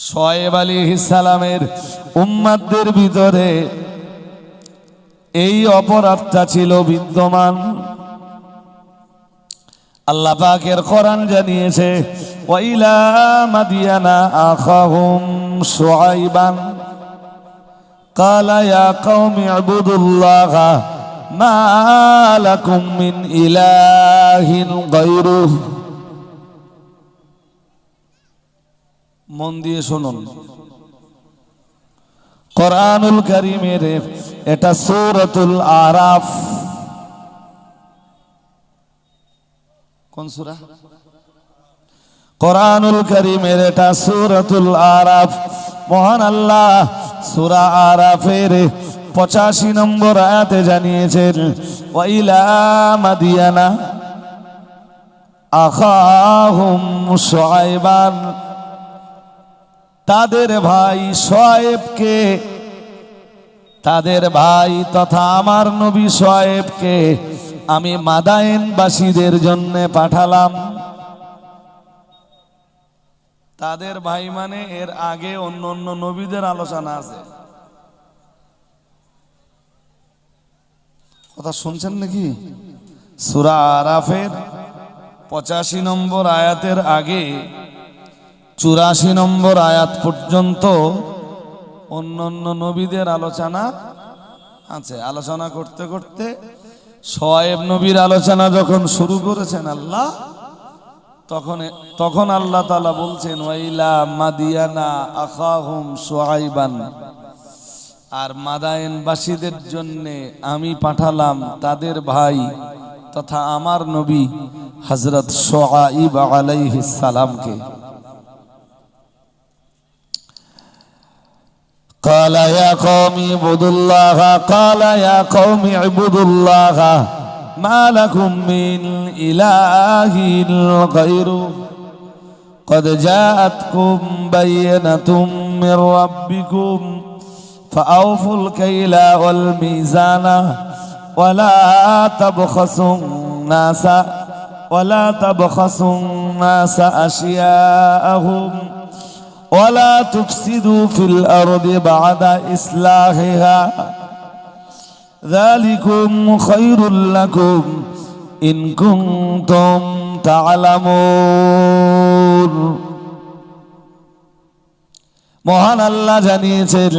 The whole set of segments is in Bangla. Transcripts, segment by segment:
শোয়েব আলাইহিস সালামের উম্মতদের ভিতরে এই অপরাধটা ছিল বিদ্যমান। আল্লাহ পাকের কোরআন জানিয়েছে, ওয়া ইলা মাদিয়ানা আখাহুম শুআইবান ক্বালা ইয়া কওমি ইবুদুল্লাহা মা লাকুম মিন ইলাহিন গায়রুহু। মন দিয়ে শুনুন, কোরআনুল কারীমের এটা সূরাতুল আরাফ। কোন সূরা? কোরআনুল কারীমের এটা সূরাতুল আরাফ। মহান আল্লাহ সূরা আরাফের 85 নম্বর আয়াতে জানিয়েছেন, ওয়া ইলা মাদিয়ানা আখাহুম শুআইবান, তাদের ভাই শুআয়বকে, তাদের ভাই তথা আমার নবী শুআয়বকে আমি মাদায়েনবাসীদের জন্য পাঠালাম। তাদের ভাই মানে এর আগে অন্য অন্য নবীদের আলোচনা আছে। কথা শুনছেন নাকি? সূরা আরাফের 85 নম্বর আয়াতের আগে 84 নম্বর আয়াত পর্যন্ত অন্য অন্য নবীদের আলোচনা আছে। আলোচনা করতে করতে শুআয়ব নবীর আলোচনা যখন শুরু করেছেন আল্লাহ, তখন আল্লাহ তাআলা বলছেন, ওয়া ইলা মাদিয়ানা আখাহুম শুআইবান, আর মাদায়েনবাসীদের জন্য আমি পাঠালাম তাদের ভাই তথা আমার নবী হযরত শুআইব আলাইহিস সালামকে। قال يا قوم اعبدوا الله قال يا قوم اعبدوا الله ما لكم من إله غيره قد جاءتكم بينة من ربكم فأوفوا الكيل والميزان ولا تبخسوا الناس أشياءهم ولا تفسدوا في الأرض بعد إصلاحها ذلكم خير لكم إن كنتم تعلمون। মহান আল্লাহ জানিয়েছেন,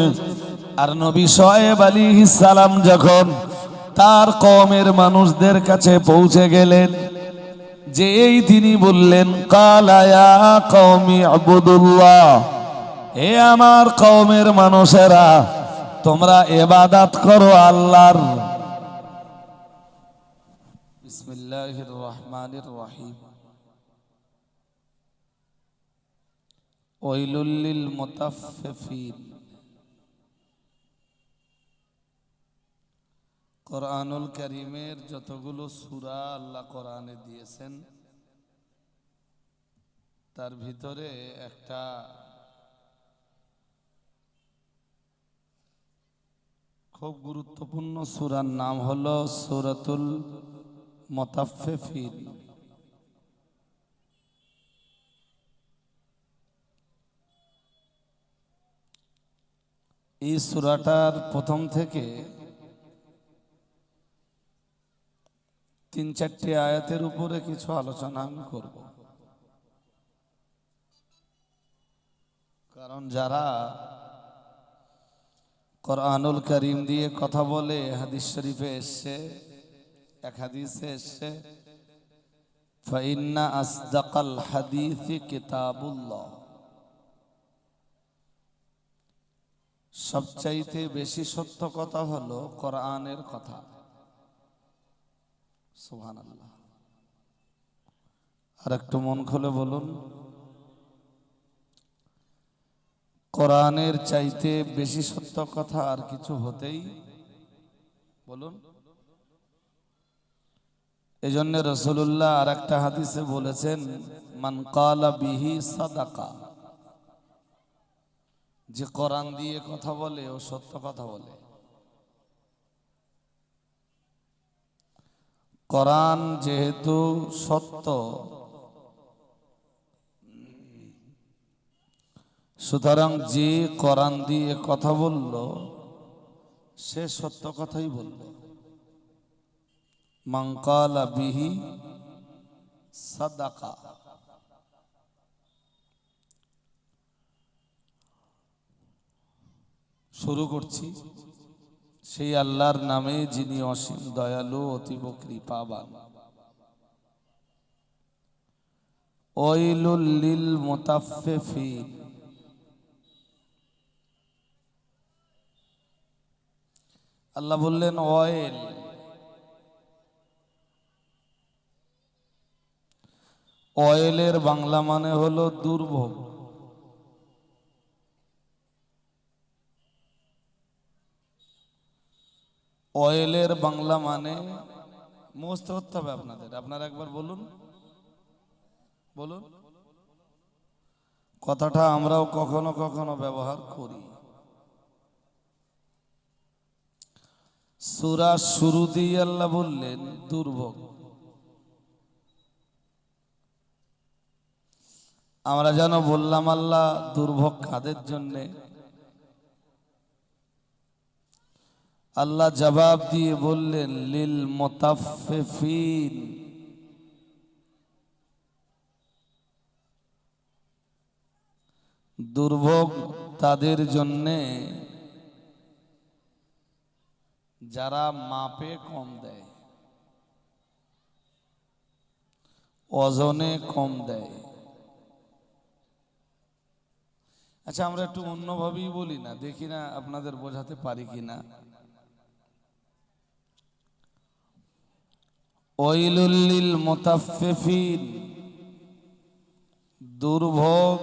আর নবী শুআয়ব আলাইহিস সালাম যখন তার কওমের মানুষদের কাছে পৌঁছে গেলেন, যে এই তিনি বললেন, ক্বালা ইয়া কওমি ইবুদুল্লাহ, হে আমার কওমের মানুষেরা, তোমরা ইবাদত করো আল্লাহর। বিসমিল্লাহির রহমানির রহিম। ওয়াইলুল লিল মুতাফফিফিন। কোরআনুল কারীমের যতগুলো সূরা আল্লাহ কোরআনে দিয়েছেন, তার ভিতরে একটা খুব গুরুত্বপূর্ণ সূরার নাম হলো সূরাতুল মুতাফফিফিন। এই সূরাটার প্রথম থেকে 3-4টি আয়াতের উপরে কিছু আলোচনা আমি করব, কারণ যারা কোরআনুল কারীম দিয়ে কথা বলে, হাদিস শরীফে এসছে, এক হাদিসে এসছে, ফাইন্না আসদাকাল হাদিসি কিতাবুল্লাহ, সবচাইতে বেশি সত্য কথা হলো কোরআনের কথা। সুবহানাল্লাহ। আর একটু মন খুলে বলুন, কোরআনের চাইতে বেশি সত্য কথা আর কিছু হতেই, বলুন। এজন্য রাসূলুল্লাহ আর একটা হাদিসে বলেছেন, মান ক্বালা বিহি সাদাকা, যে কোরআন দিয়ে কথা বলে ও সত্য কথা বলে। কোরআন যেহেতু সত্য, সুতরাং যে কোরআন দিয়ে কথা বলল সে সত্য কথাই বলল। মান ক্বালা বিহি সাদাকা। শুরু করছি সেই আল্লাহর নামে যিনি অসীম দয়ালু অতীব কৃপাবান। ওয়াইলুল লিল মুতাফফিফিন। আল্লাহ বললেন ওয়াইল, ওয়াইলের বাংলা মানে হলো দুর্ভোগ। ওয়াইলের বাংলা মানে মুখস্থ করতে হবে আপনাদের। আপনারা একবার বলুন, বলুন। কথাটা আমরাও কখনো কখনো ব্যবহার করি। সূরা শুরুতেই আল্লাহ বললেন দুর্ভোগ। আমরা যেন বললাম আল্লাহ দুর্ভোগ কাদের জন্যে? আল্লাহ জবাব দিয়ে বললেন লিল মুতাফফিফিন। দুর্ভোগ তাদের জন্যে যারা মাপে কম দেয়, ওজনে কম দেয়। আচ্ছা, আমরা একটু অন্যভাবেই বলি না, দেখি না আপনাদের বোঝাতে পারি কিনা। ওয়াইলুল লিল মুতাফফিফিন, দুর্ভোগ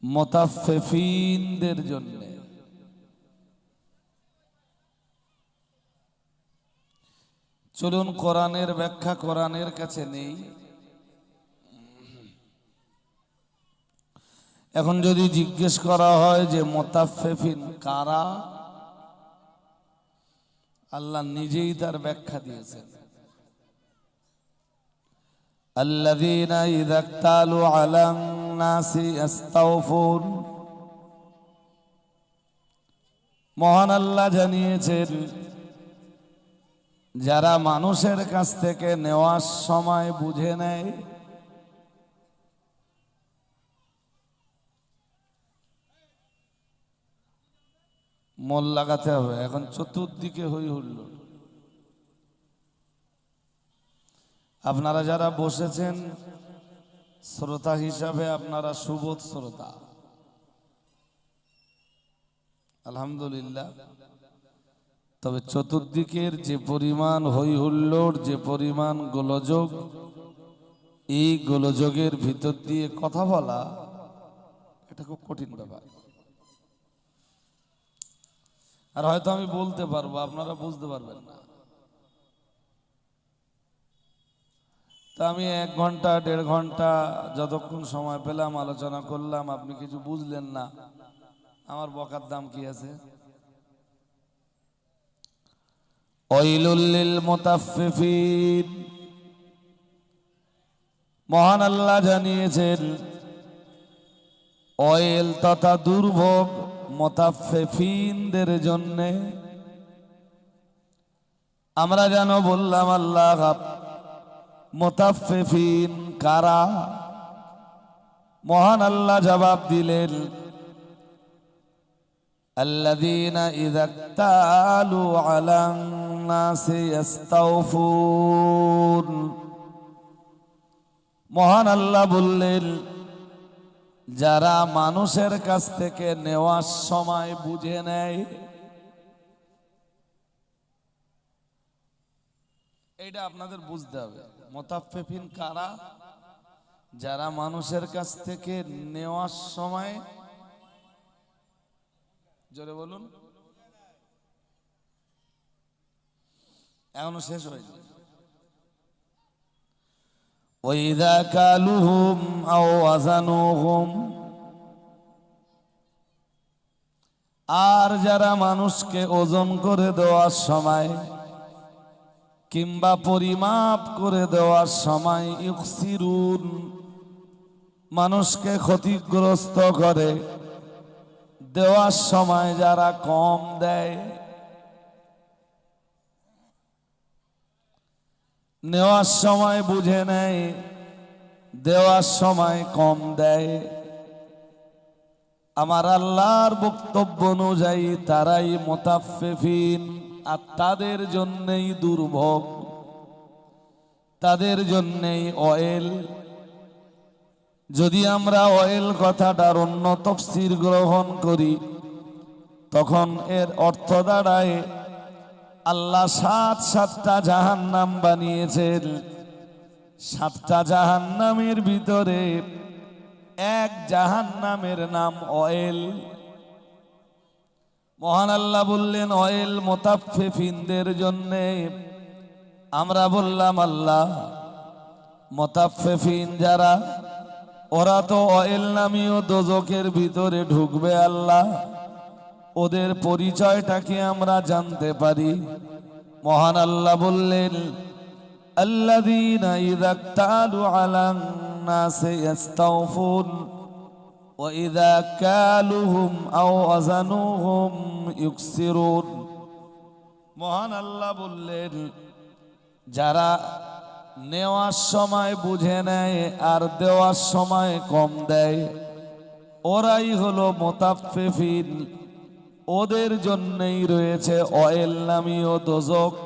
মুতাফফিফিনদের জন্য। চলুন কোরআনের ব্যাখ্যা কোরআনের কাছে নেই। এখন যদি জিজ্ঞেস করা হয় যে মুতাফফিফিন কারা, আল্লাহ নিজেই তার ব্যাখ্যা দিয়েছেন। আল্লাযীনা ইযা ইক্তালু আলান নাসি ইস্তাওফুন। মহান আল্লাহ জানিয়েছেন যারা মানুষের কাছ থেকে নেওয়ার সময় বুঝে নেয়, মোল লাগাতে হবে। এখন চতুর্দিকে হই হুল্লোড়। আপনারা যারা বসেছেন শ্রোতা হিসাবে আপনারা সুবোধ শ্রোতা, আলহামদুলিল্লাহ। তবে চতুর্দিকের যে পরিমাণ হই হুল্লোড়, যে পরিমাণ গোলযোগ, এই গোলযোগের ভিতর দিয়ে কথা বলা এটা খুব কঠিন ব্যাপার। আর হয়তো আমি বলতে পারবো, আপনারা বুঝতে পারবেন না। তা আমি 1 ঘন্টা 1.5 ঘন্টা যতক্ষণ সময় পেলাম আলোচনা করলাম, আপনি কিছু বুঝলেন না, আমার বকার দাম কি আছে? ওয়াইলুল লিল মুতাফফিফিন। মহান আল্লাহ জানিয়েছেন ওয়াইল তথা দুর্ভোগ মুতাফফিফিনদের জন্য। আমরা যেন বললাম আল্লাহ মুতাফফিফিন কারা? মহান আল্লাহ জবাব দিলেন আল্লাযীনা ইযা ইক্তালু আলান নাসি ইস্তাওফুন। মহান আল্লাহ বললেন যারা মানুষের কাছ থেকে নেওয়ার সময় বুঝে নেয়। এইটা আপনাদের বুঝতে হবে। মুতাফফিফিন কারা? যারা মানুষের কাছ থেকে নেওয়ার সময়, জোরে বলুন, এখনো শেষ হয়নি। ওয়াইযা কালুহুম আও ওয়াজানুহুম। আর যারা মানুষকে ওজন করে দেওয়ার সময় কিংবা পরিমাপ করে দেওয়ার সময় ইখসিরুন, মানুষকে ক্ষতিগ্রস্ত করে, দেওয়ার সময় যারা কম দেয়, নেওয়ার সময় বুঝে নেয়, দেওয়ার সময় কম দেয়, আমার আল্লাহর বক্তব্য অনুযায়ী তারাই মুতাফফিফিন। আর তাদের জন্যই দুর্ভোগ, তাদের জন্যই অয়েল। যদি আমরা অয়েল কথাটার অন্য তাফসীর গ্রহণ করি, তখন এর অর্থ দাঁড়ায় আল্লাহ সাতটা জাহান্নাম বানিয়েছেন, সাতটা জাহান্নামের ভিতরে এক জাহান্নামের নাম অয়েল। মহান আল্লাহ বললেন অয়েল মুতাফফিফিনদের জন্য। আমরা বললাম আল্লাহ, মুতাফফিফিন যারা, ওরা তো অয়েল নামীয় দোজখের ভিতরে ঢুকবে আল্লাহ, ওদের পরিচয়টা কি আমরা জানতে পারি? মহান আল্লাহ বললেন আল্লাযীনা ইযা ইক্তালু আলান নাসি ইস্তাওফুন ওয়া ইযা কালুহুম আও ওয়াজানুহুম ইউকসিরুন। মহান আল্লাহ বললেন যারা নেওয়ার সময় বুঝে নেয় আর দেওয়ার সময় কম দেয়, ওরাই হলো মুতাফফিফিন। ওদের জন্যই রয়েছে অয়েল নামীয় দোজখ।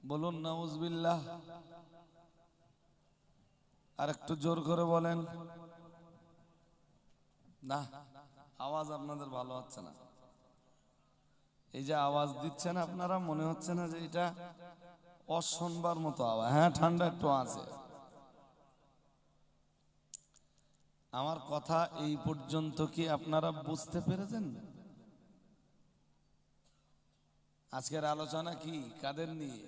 বলুন নাউজুবিল্লাহ। আর একটু জোর করে বলেন না, আওয়াজ আপনাদের ভালো হচ্ছে না। এই যে আওয়াজ দিচ্ছেন আপনারা, মনে হচ্ছে না যে এটা অশুনবার মতো আওয়াজ? হ্যাঁ, ঠান্ডা একটু আছে। আমার কথা এই পর্যন্ত কি আপনারা বুঝতে পেরেছেন? আজকের আলোচনা কি কাদের নিয়ে?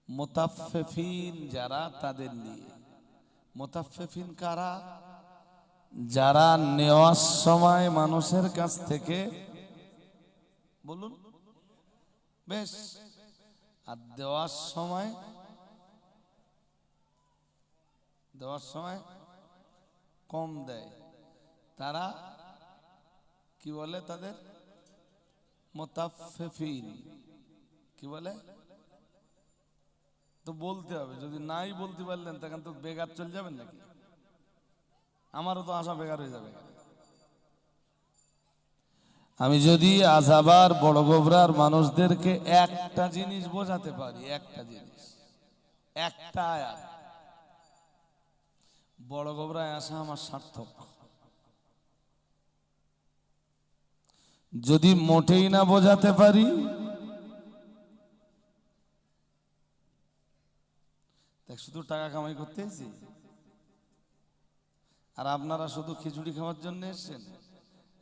মুতাফফিফিন যারা, তাদের নিয়ে। মুতাফফিফিন কারা? যারা নেওয়ার সময় মানুষের কাছ থেকে, বলুন বেশ, আর দেওয়ার সময় কম দেয়, তারা কি বলে? তাদের মুতাফফিফিন। কি বলে? তো বলতে হবে, যদি নাই বলতে পারলেন তখন তো বেকার চলে যাবেন নাকি? আমারও তো আশা বেকার হয়ে যাবে। আমি যদি আজাবার বড় গোবরার মানুষদেরকে একটা জিনিস বোঝাতে পারি, একটা জিনিস, একটা আয়াত, বড় গোবরায় আসা আমার সার্থক। যদি মোটেই না বোঝাতে পারি, দেখ শুধু টাকা কামাই করতে এসেছি আর আপনারা শুধু খিচুড়ি খাওয়ার জন্য এসেছেন,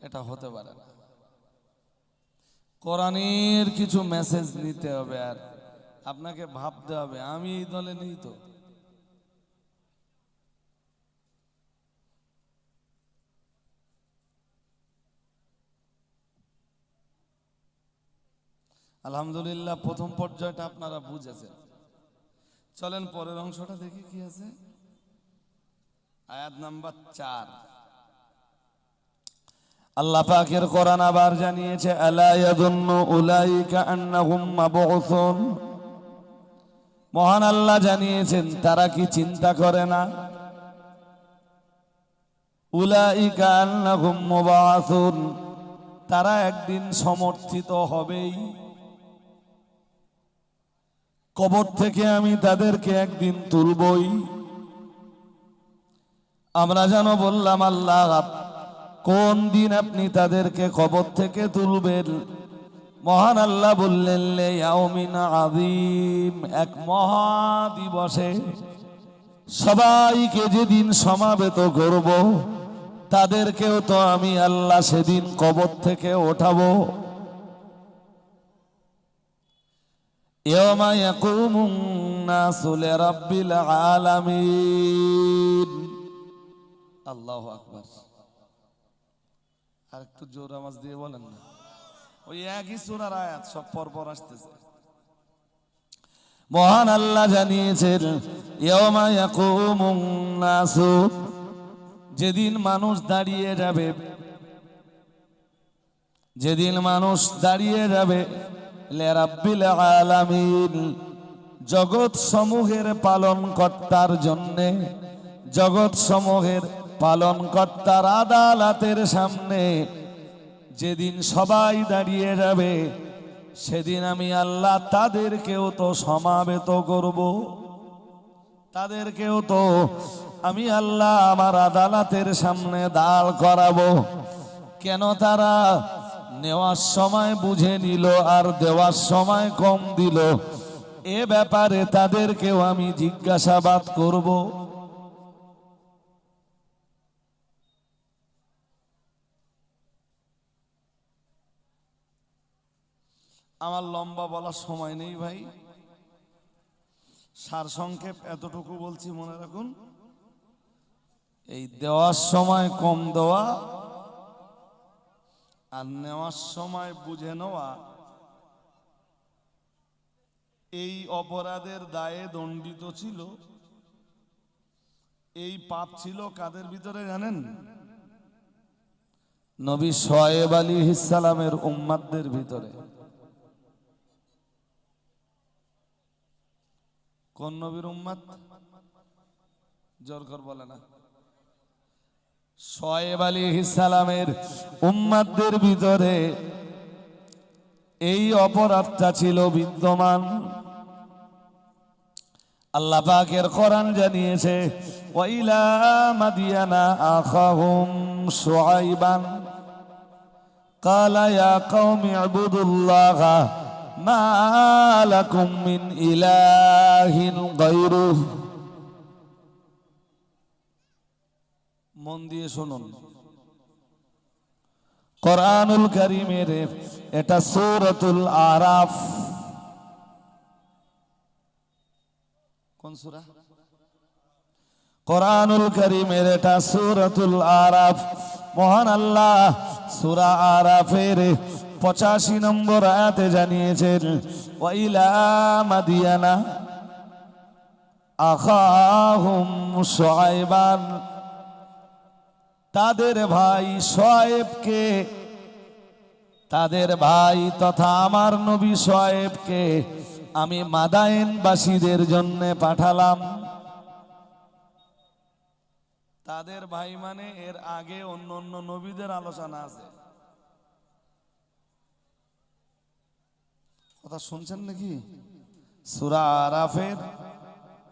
এটা হতে পারে না। কোরআনের কিছু মেসেজ নিতে হবে, আর আপনাকে ভাবতে হবে আমি এই দলে নেই তো। আলহামদুলিল্লাহ, প্রথম পর্যায়টা আপনারা বুঝেছেন। চলেন পরের অংশটা দেখি কি আছে। আয়াত নাম্বার 4, আল্লাহ পাকের কোরআন আবার জানিয়েছে আলা ইয়াযুন্নু উলাইকা আন্নাহুম মাবউসুন। মহান আল্লাহ জানিয়েছেন তারা কি চিন্তা করে না, উলাইকা আন্নাহুম মুবাআসুন, তারা একদিন সমর্থিত হবেই। কবর থেকে আমি তাদেরকে একদিন তুলবই। আমরা যেন বললাম আল্লাহ কোন দিন আপনি তাদেরকে কবর থেকে তুলবেন? মহান আল্লাহ বললেন লিয়াউমিন আযীম, এক মহা দিবসে। সবাইকে যেদিন সমাবেত করব, তাদেরকেও তো আমি আল্লাহ সেদিন কবর থেকে ওঠাবো। ইয়াওমা ইয়াকুমুন নাসু লিরাব্বিল আলামিন। আল্লাহু আকবার। আর একটু জোর আওয়াজ দিয়ে বলেন না। ওই একই সূরার আয়াত, সব পর পর আসতেছে। মহান আল্লাহ জানিয়েছেন ইয়াউমা ইয়াকুমুন নাসু, যেদিন মানুষ দাঁড়িয়ে যাবে, যেদিন মানুষ দাঁড়িয়ে যাবে লিরাব্বিল আলামিন, জগৎ সমূহের পালন কর্তার জন্যে, জগৎ সমূহের পালন কর্তার আদালতের সামনে যেদিন সবাই দাঁড়িয়ে যাবে, সেদিন আমি আল্লাহ তাদেরকেও তো সমাবেত করব, তাদেরকেও তো আমি আল্লাহ আমার আদালতের সামনে দাঁড় করাবো। কেন? তারা নেওয়ার সময় বুঝে নিল আর দেওয়ার সময় কম দিল, এ ব্যাপারে তাদেরকেও আমি জিজ্ঞাসাবাদ করব। আমার লম্বা বলার সময় নেই ভাই, সারসংক্ষেপ এতটুকু বলছি, মনে রাখুন, এই দেওয়ার সময় কম দেওয়া আর নেওয়ার সময় বুঝে নেওয়া, এই অপরাধের দায়ে দণ্ডিত ছিল। এই পাপ ছিল কাদের ভিতরে জানেন? নবী শুআয়ব আলাইহিস সালামের উম্মতদের ভিতরে। কোন নবীর উম্মত? জোর করে বলে না। শুআয়ব আলাইহিস সালামের উম্মতদের ভিতরে এই অপরাধটা ছিল বিদ্যমান। আল্লাহ পাকের কোরআন জানিয়েছে ওয়া ইলা মাদিয়ানা আখাহুম শুআইবান ক্বালা ইয়া কওমি ইবুদুল্লাহা মা লাকুম মিন ইলাহিন গায়রুহু। মন দিয়ে শুনুন, কোরআনুল কারীমের এটা সূরাতুল আরাফ। কোন সূরা? কোরআনুল কারীমের এটা সূরাতুল আরাফ। মহান আল্লাহ সূরা আরাফের 85 নম্বর আয়াতে জানিয়েছেন ওয়া ইলা মাদিয়ানা আখাহুম শুআইবান, তাদের ভাই শুআয়বকে, তাদের ভাই তথা আমার নবী শুআয়বকে আমি মাদায়েনবাসীদের জন্য পাঠালাম। তাদের ভাই মানে এর আগে অন্য অন্য নবীদের আলোচনা আছে। কথা শুনছেন নাকি? সূরা আরাফের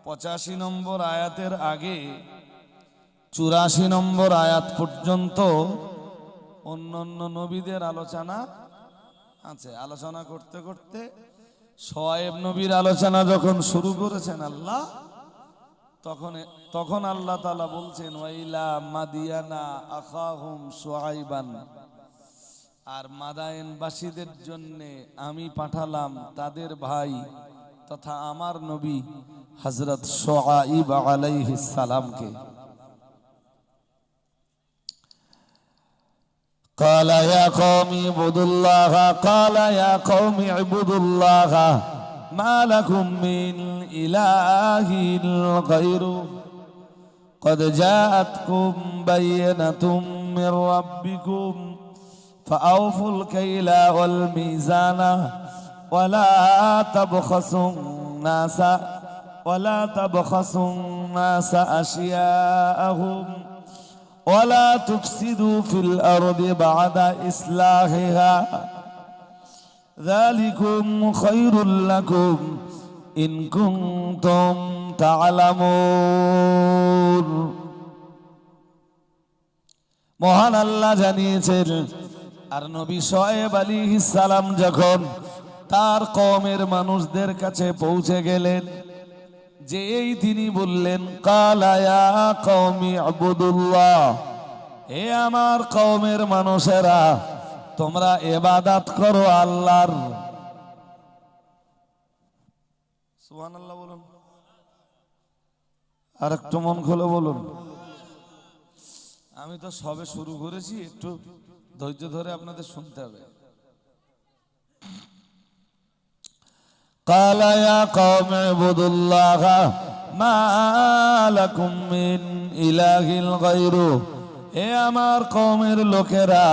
85 নম্বর আয়াতের আগে 84 নম্বর আয়াত পর্যন্ত অন্য অন্য নবীদের আলোচনা আছে। আলোচনা করতে করতে শুআয়ব নবীর আলোচনা যখন শুরু করেছেন আল্লাহ, তখন আল্লাহ তাআলা বলছেন ওয়া ইলা মাদিয়ানা আখাহুম শুআইবান, আর মাদায়েনবাসীদের জন্য আমি পাঠালাম তাদের ভাই তথা আমার নবী হযরত শুআইব আলাইহিস সালামকে। قال يا قوم اعبدوا الله قال يا قوم اعبدوا الله ما لكم من إله غيره قد جاءتكم بينة من ربكم فأوفوا الكيل والميزان ولا تبخسوا الناس أشياءهم ولا تفسدوا في الأرض بعد إصلاحها ذلكم خير لكم إن كنتم تعلمون। মহান আল্লাহ জানিয়েছেন, আর নবী শুআয়ব আলাইহিস সালাম যখন তার কওমের মানুষদের কাছে পৌঁছে গেলেন, যে এই তিনি বললেন কালা ইয়া কওমি ইবুদুল্লাহ, হে আমার কওমের মানুষেরা তোমরা ইবাদত করো আল্লাহর। সুবহানাল্লাহ বলুন, আর একটু মন খুলে বলুন। আমি তো সবে শুরু করেছি, একটু ধৈর্য ধরে আপনাদের শুনতে হবে। ক্বালা ইয়া কওমি ইবুদুল্লাহা মা লাকুম মিন ইলাহিন গায়রু, হে আমার কওমের লোকেরা,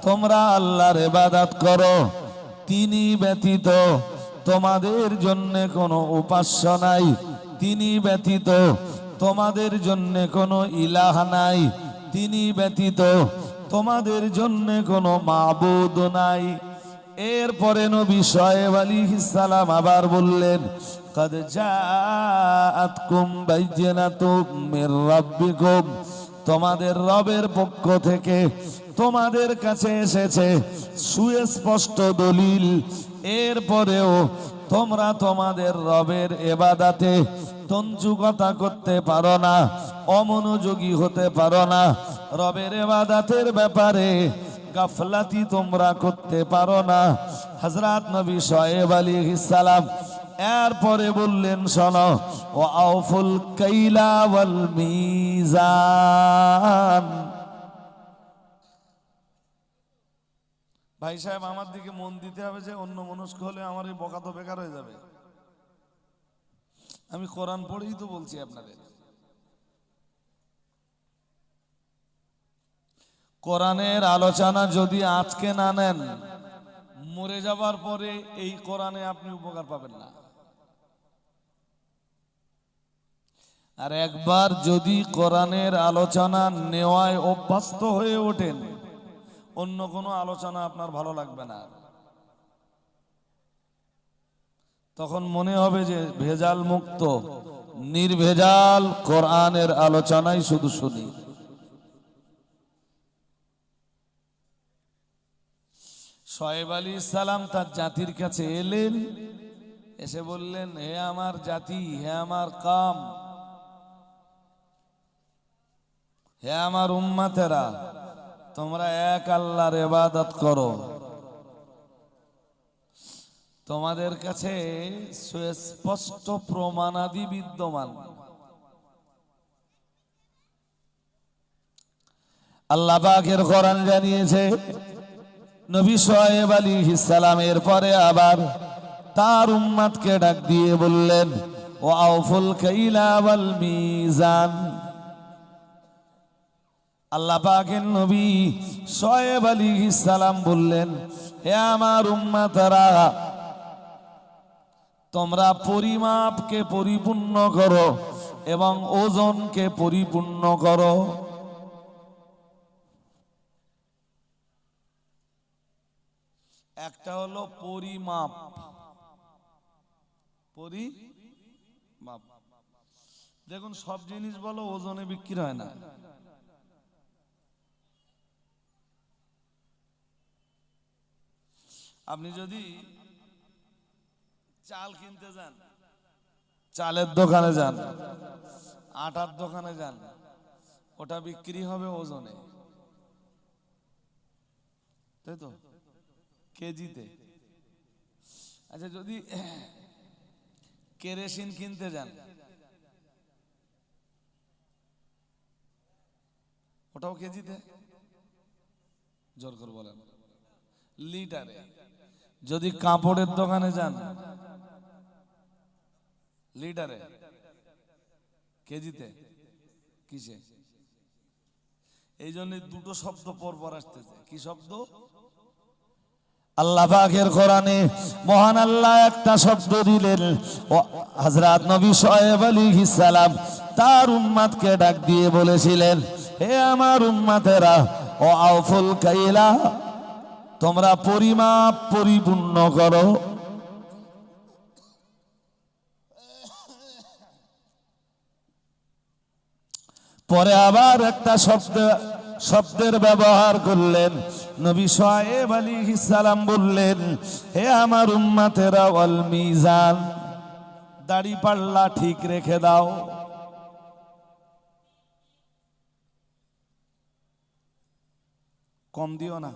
তোমরা আল্লাহর ইবাদত করো, তিনি ব্যতীত তোমাদের জন্য কোনো উপাস্য নাই, তিনি ব্যতীত তোমাদের জন্য কোনো ইলাহ নাই, তিনি ব্যতীত তোমাদের জন্য কোনো মাবুদ নাই। এরপরে নবী শুআয়ব আলাইহিস সালাম আবার বললেন, قد جاءتكم بينة من ربكم, তোমাদের রবের পক্ষ থেকে তোমাদের কাছে এসেছে সুস্পষ্ট দলিল। এরপরেও তোমরা তোমাদের রবের ইবাদতে তঞ্জুকতা করতে পারো না, অমনোযোগী হতে পারো না, রবের ইবাদতের ব্যাপারে গাফলাতি তোমরা করতে পারো না। হযরত নবী শুআয়ব আলাইহিস সালাম এরপরে বললেন, শোনো, ওয়া আউফুল কাইলা ওয়াল মিজান। ভাই সাহেব, আমার দিকে মন দিতে হবে, যে অন্য মনস্ক হলে আমার এই বকা তো বেকার হয়ে যাবে। আমি কোরআন পড়েই তো বলছি আপনাদের। কোরআনের আলোচনা যদি আজকে না নেন, মরে যাবার পরে এই কোরআনে আপনি উপকার পাবেন না। আর একবার যদি কোরআনের আলোচনা নেওয়ায় অভ্যস্ত হয়ে ওঠেন, অন্য কোনো আলোচনা আপনার ভালো লাগবে না। তখন মনে হবে যে ভেজাল মুক্ত নির্ভেজাল কোরআনের আলোচনাই শুধু শুনি। শুআয়ব আলাইহিস সালাম তার জাতির কাছে এলেন, এসে বললেন, হে আমার জাতি, হে আমার কাম, হে আমার উম্মতেরা, তোমরা এক আল্লাহর ইবাদত করো। তোমাদের কাছে সুস্পষ্ট প্রমাণাদি বিদ্যমান। আল্লাহ পাকের কোরআন জানিয়েছে, নবী শুআয়ব আলাইহিস সালামের পরে আবার তার উম্মতকে ডাক দিয়ে বললেন, ওয়া আউফুল কাইলা ওয়াল মিজান। আল্লাহ পাকের নবী শুআয়ব আলাইহিস সালাম বললেন, হে আমার উম্মতরা, তোমরা পরিমাপকে পরিপূর্ণ করো এবং ওজনকে পরিপূর্ণ করো। একটা হলো পরিমাপ, পরিমাপ। দেখুন, সব জিনিস বলো ওজনে বিক্রি হয় না। আপনি যদি চাল কিনতে যান, চালের দোকানে যান, আটার দোকানে যান, ওটা বিক্রি হবে ওজনে, তাই তো, কেজিতে। আচ্ছা, যদি কেরোসিন কিনতে যান, ওটাও কেজিতে। জোর করে বলেন, লিটারে। যদি কাপড়ের দোকানে যান, লিটারে, কেজিতে, কিসে? এই জন্য দুটো শব্দ পরপর আসতেছে। কি শব্দ? আল্লাহ পাকের কোরআনে মহান আল্লাহ একটা শব্দ দিলেন। হযরত নবী শুআয়ব আলাইহিস সালাম তার উম্মতকে ডাক দিয়ে বলেছিলেন, হে আমার উম্মতেরা, ও আউফুল কাইলা, তোমরা পরিমাপ পরিপূর্ণ করো। পরে আবার একটা শব্দের ব্যবহার করলেন। নবী শুআয়ব আলাইহিস সালাম বললেন, হে আমার উম্মতেরা, ওয়াল মিজান, দাড়ি পাল্লা ঠিক রেখে দাও। কম দিও না।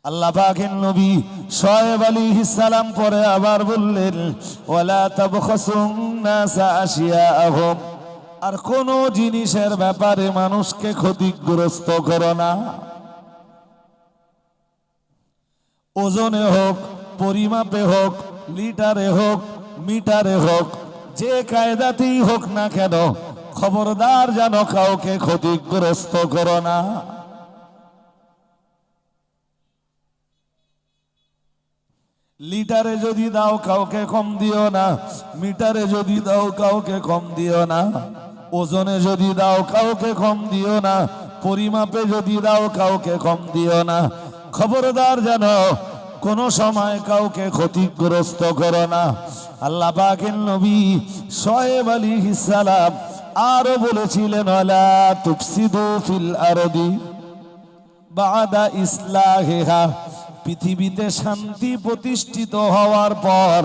আল্লাহ পাকের নবী শুআয়ব আলাইহিস সালাম পরে আবার বললেন, ওয়ালা তাবখাসুন নাসা আশিয়াআহুম, আর কোন জিনিসের ব্যাপারে মানুষকে ক্ষতিগ্রস্ত করো না, ওজনে হোক, পরিমাপে হোক, লিটারে হোক, মিটারে হোক, যে কায়দাতেই হোক না কেন, খবরদার যেন কাউকে ক্ষতিগ্রস্ত করো না। লিটারে যদি দাও কাউকে কম দিও না, মিটারে যদি দাও কাউকে কম দিও না, ওজনে যদি দাও কাউকে কম দিও না, পরিমাপে যদি দাও কাউকে কম দিও না। খবরদার যেন কোন সময় কাউকে ক্ষতিগ্রস্ত করো না। আল্লাহ পাকের নবী শোয়েব আলাইহিস সালাম আরো বলেছিলেন, ওয়ালা তুফসিদু ফিল আরদি বাদা ইসলাহিহা, পৃথিবীতে শান্তি প্রতিষ্ঠিত হওয়ার পর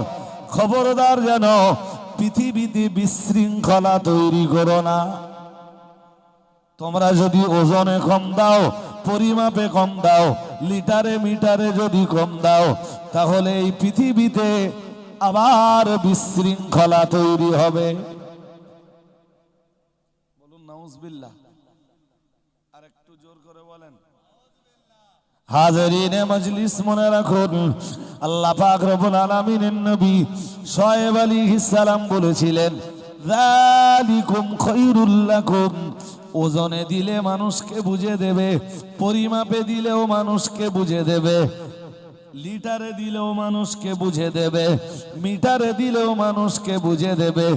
খবরদার যেন পৃথিবীতে বিশৃঙ্খলা তৈরি করো না। তোমরা যদি ওজনে কম দাও, পরিমাপে কম দাও, লিটারে মিটারে যদি কম দাও, তাহলে এই পৃথিবীতে আবার বিশৃঙ্খলা তৈরি হবে। বলুন নাউজুবিল্লাহ। আর একটু জোর করে বলেন। হাজিরিনে মজলিস, মনে রাখুন আল্লাহ পাক রব্বুল আলামিনের নবী শোয়েব আলাইহিস সালাম বলেছিলেন, যালিকুম খায়রুল লাকুম, ওজনে দিলে মানুষকে বুঝে দেবে, পরিমাপে দিলেও মানুষকে বুঝে দেবে, লিটারে দিলেও মানুষকে বুঝে দেবে, মিটারে দিলেও মানুষকে বুঝে দেবে।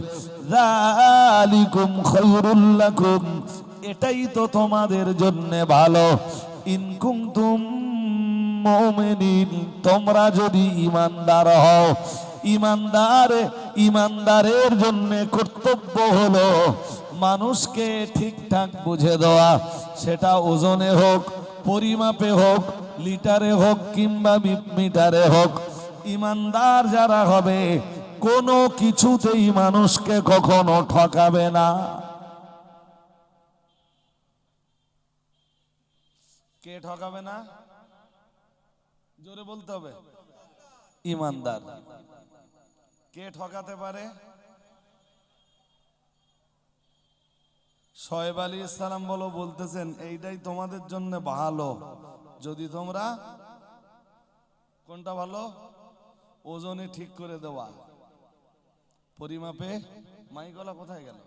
যালিকুম খায়রুল লাকুম, এটাই তো তোমাদের জন্য ভালো। ইন কুনতুম মুমিনিন, তোমরা যদি ঈমানদার হও। ঈমানদারের জন্য কর্তব্য হলো মানুষকে ঠিকঠাক বুঝে দেওয়া, সেটা ওজনে হোক, পরিমাপে হোক, লিটারে হোক কিংবা মিটারে হোক। ঈমানদার যারা হবে কোনো কিছুতেই মানুষকে কখনো ঠকাবে না। কে ঠকাবে না? জোরে বলতে হবে। ঈমানদার। কে ঠকাতে পারে? শোয়েব আলাইহিস সালাম বলতেছেন, এইটাই তোমাদের জন্য ভালো যদি তোমরা, কোনটা ভালো? ওজনে ঠিক করে দেওয়া, পরিমাপে। মাইকলা কোথায় গেল?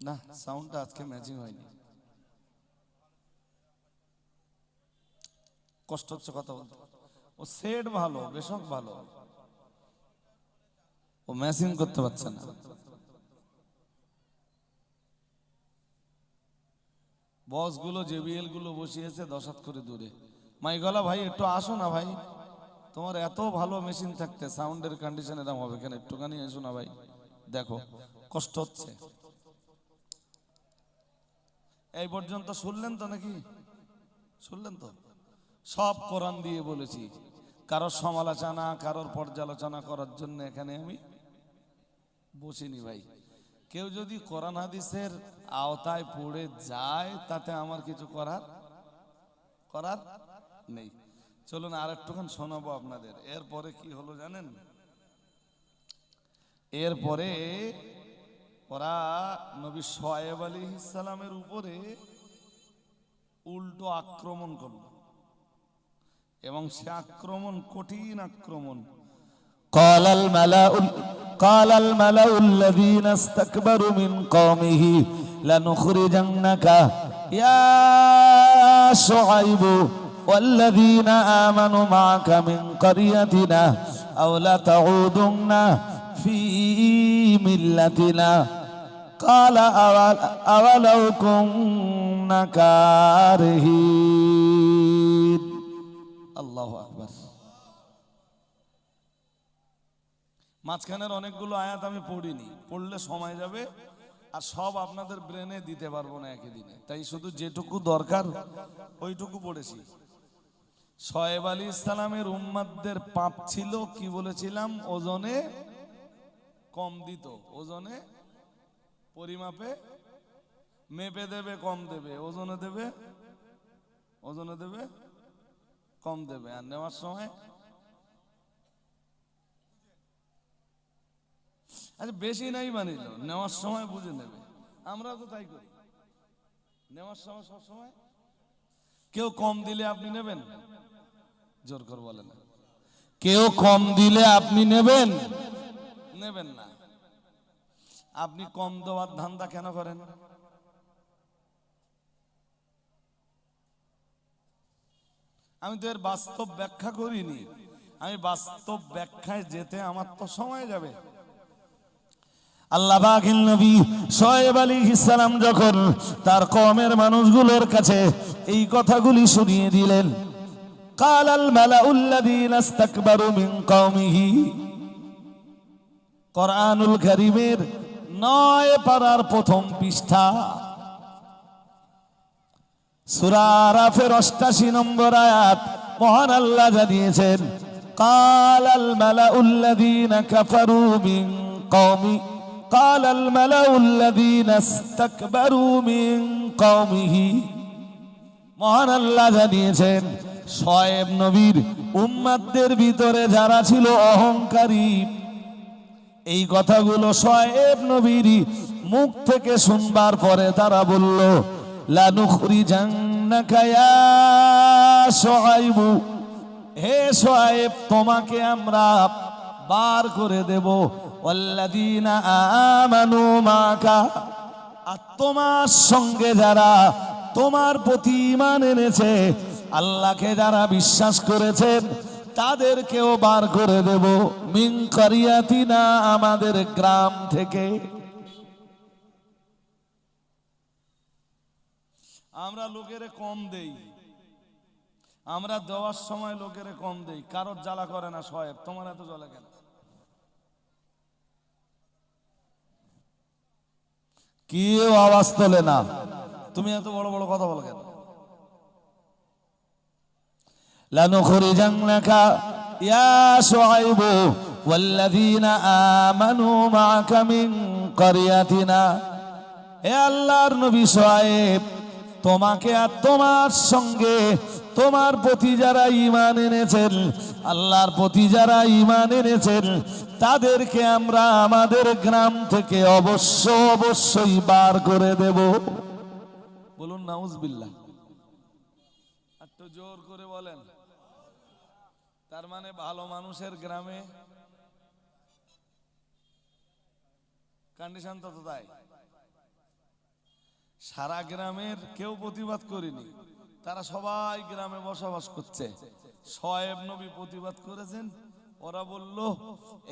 না, সাউন্ডটা আজকে ম্যাচিং হয়নি, কষ্ট হচ্ছে কথা বলতে। ও সেট ভালো, বেশক ভালো, ও ম্যাচিং করতে পারছে না। বস গুলো, জেবিএল গুলো বসিয়েছে 10 হাত করে দূরে। মাইকলা ভাই একটু আসো না ভাই, তোমার এত ভালো মেশিন থাকতে সাউন্ডের কন্ডিশন এরকম হবে কেন? একটুখানি এসো না ভাই, দেখো কষ্ট হচ্ছে। এই পর্যন্ত শুনলেন তো নাকি? শুনলেন তো? সব কোরআন দিয়ে বলেছি, কারোর সমালোচনা, কারোর পর্যালোচনা করার জন্য এখানে আমি বসিনি ভাই। কেউ যদি কোরআন হাদিসের আওতায় পড়ে যায় তাতে আমার কিছু করার নেই। চলুন আর একটুখান শোনাবো আপনাদের। এরপরে কি হলো জানেন? এরপরে ওরা নবী শোয়েব আলাইহিস সালামের উপরে উল্টো আক্রমণ করলো, এবং সে আক্রমণ কঠিন আক্রমণ। قال الملأ الذين استكبروا من قومه لنخرجنك يا شعيب والذين آمنوا معك من قريتنا أو لتعودن في ملتنا قال أولو كنا كارهين الله أكبر। মাঝখানের অনেকগুলো আয়াত আমি পড়িনি, পড়লে সময় যাবে আর সব আপনাদের ব্রেনে দিতে পারবো না একই দিনে, তাই শুধু যেটুকু দরকার ওইটুকু পড়েছি। শোয়েব আলাইহিস সালামের উম্মতদের পাপ ছিল কি বলেছিলাম? ওজনে কম দিত, ওজনে পরিমাপে মেপে দেবে কম দেবে, ওজনে দেবে কম দেবে, আর নেওয়ার সময় আচ্ছা বেশি নাই মানিল, নেওয়ার সময় বুঝে নেবে। আমরা তো তাই করি, নেওয়ার সময় সব সময়। কেউ কম দিলে আপনি নেবেন? জোর করে বলেন। কেউ কম দিলে আপনি নেবেন? নেবেন না। আপনি কম দেওয়ার ধান্দা কেন করেন? আমি তো এর বাস্তব ব্যাখ্যা করিনি, আমি বাস্তব ব্যাখ্যায় যেতে আমার তো সময় যাবে। আল্লাহ পাকের নবী শুআয়ব আলাইহিস সালাম যখন তার কওমের মানুষগুলোর কাছে এই কথাগুলি শুনিয়ে দিলেন, কালাল মালাউল্লাযীনা ইসতাকবারু মিন কওমিহি, কোরআনুল কারীমের 9 পারার প্রথম পৃষ্ঠা, সূরা আরাফের 88 নম্বর আয়াত, মহান আল্লাহ জানিয়েছেন, কালাল মালাউল্লাযীনা কাফারু মিন কওমি, কালাল মালাউল্লাযীনা ইসতাকবারু মিন কওমিহি। মহান আল্লাহ জানিয়েছেন, শুআয়ব নবীর উম্মতদের ভিতরে যারা ছিল অহংকারী, এই কথাগুলো শুআয়ব নবীর মুখ থেকে শুনবার পরে তারা বলল, লানুখরিজান্নাকা ইয়া শুআয়ব, হে শুআয়ব তোমাকে আমরা বার করে দেব, ওয়াল্লাযীনা আমানু মাকা, আর তোমার সঙ্গে যারা তোমার প্রতি ঈমান এনেছে, আল্লাহকে যারা বিশ্বাস করেছেন তাদেরকেও বার করে দেব, মিন কারিয়াতিনা, আমাদের গ্রাম থেকে। আমরা লোকেরে কম দেই, আমরা দেওয়ার সময় লোকেরে কম দেই, কারোর জ্বালা করে না। শুআয়ব তোমার এত জ্বালা কেন? কেউ আওয়াজ তোলে না, তুমি এত বড় বড় কথা বলো কেন? লানুখরিজান্নাকা ইয়া শুআয়ব ওয়াল্লাযীনা আমানু মাআকা মিন কারিয়াতিনা, হে আল্লাহর নবী শুআয়ব তোমাকে আর তোমার সঙ্গে তোমার প্রতি যারা ঈমান এনেছেন, আল্লাহর প্রতি যারা ঈমান এনেছেন তাদেরকে আমরা আমাদের গ্রাম থেকে অবশ্যই বার করে দেব। বলুন নাউজুবিল্লাহ, একটু জোর করে বলেন। তার মানে ভালো মানুষের গ্রামে কন্ডিশন তো তাই, সারা গ্রামের কেউ প্রতিবাদ করেনি, তারা সবাই গ্রামে বসবাস করছে। শুআয়ব নবী প্রতিবাদ করেছেন, ওরা বলল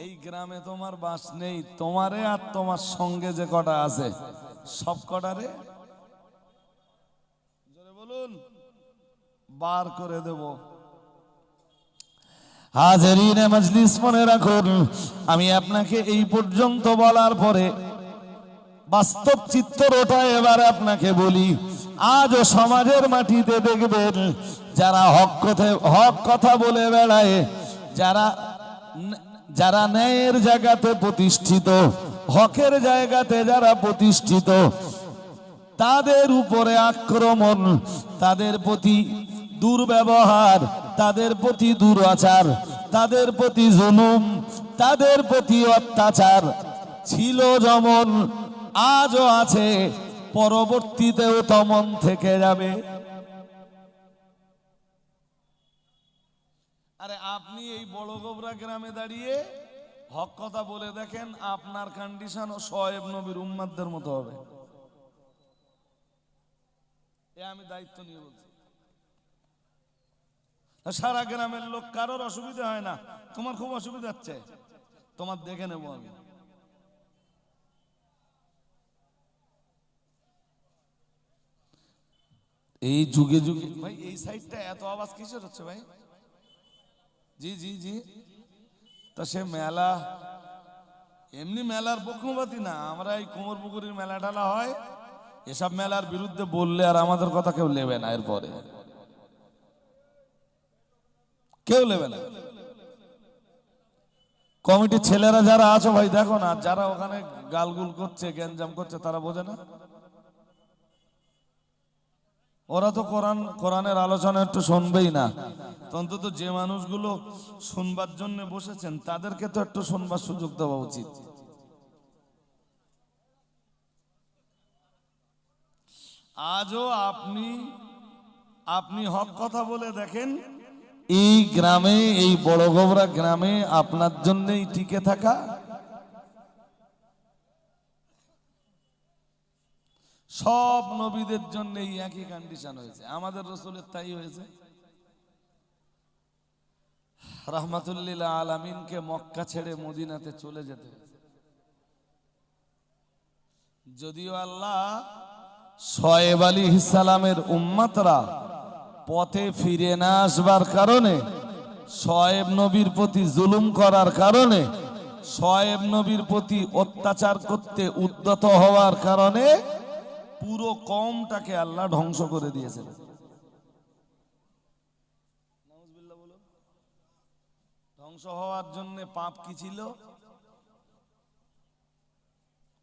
এই গ্রামে তোমার বাস নেই, তোমারে আর তোমার সঙ্গে যে কটা আছে সব কটারে জোরে বলুন বার করে দেব। হাজিরিনে মজলিস, মনে রাখুন, আমি আপনাকে এই পর্যন্ত বলার পরে বাস্তব চিত্রটা এবার আপনাকে বলি। আজও সমাজের মাটিতে দেখবেন যারা হক কথা বলে বেড়ায়, যারা ন্যায়ের জায়গাতে প্রতিষ্ঠিত, হকের জায়গাতে যারা প্রতিষ্ঠিত, তাদের উপরে আক্রমণ, তাদের প্রতি দুর্ব্যবহার, তাদের প্রতি দুরাচার, তাদের প্রতি জুলুম, তাদের প্রতি অত্যাচার ছিল যেমন, আজও আছে, পরবর্তীতেও তেমন থেকে যাবে। আরে আপনি এই বড় গোবরা গ্রামে দাঁড়িয়ে হক কথা বলে দেখেন, আপনার কন্ডিশন ও শুআয়ব নবীর উম্মতদের মতো হবে। এ আমি দায়িত্ব নিয়ে বলছি। সারা গ্রামের লোক কারোর অসুবিধা হয় না, তোমার খুব অসুবিধা হচ্ছে, তোমার দেখে নেব আমি। এই যুগে যুগে ভাই এই সাইডটা এত আওয়াজ কিসের হচ্ছে ভাই? জি জি জি, তা সে মেলা এমনি মেলার পক্ষপাতী না, আমরা এই কুমোরপুকুরের মেলা ঢালা হয়, এসব মেলার বিরুদ্ধে বললে আর আমাদের কথা কেউ নেবে না, এরপরে কেউ নেবে না। কমিটির ছেলেরা যারা আছো ভাই দেখো না, যারা ওখানে গালগুল করছে, গ্যাঞ্জাম করছে, তারা বোঝে না? ওরা তো কোরআনের আলোচনা একটু শুনবেই না, অন্তত যে মানুষগুলো শুনবার জন্য বসেছেন তাদেরকে তো একটু শুনবার সুযোগ দেওয়া উচিত। আজও আপনি হক কথা বলে দেখেন, এই গ্রামে, এই বড় গোবরা গ্রামে আপনার জন্যই টিকে থাকা? সব নবীদের জন্য এই একই কন্ডিশন হয়েছে, আমাদের রসুলের তাই হয়েছে। রাহমাতুল্লিল আলামিনকে মক্কা ছেড়ে মদিনাতে চলে যেতে হয়েছে। যদিও আল্লাহ শোয়েব আলাইহিস সালামের উম্মতরা পথে ফিরে না আসবার কারণে, শোয়েব নবীর প্রতি জুলুম করার কারণে, শোয়েব নবীর প্রতি অত্যাচার করতে উদ্যত হওয়ার কারণে পুরো কওমটাকে আল্লাহ ধ্বংস করে দিয়েছেন। ধ্বংস হওয়ার জন্য পাপ কি ছিল?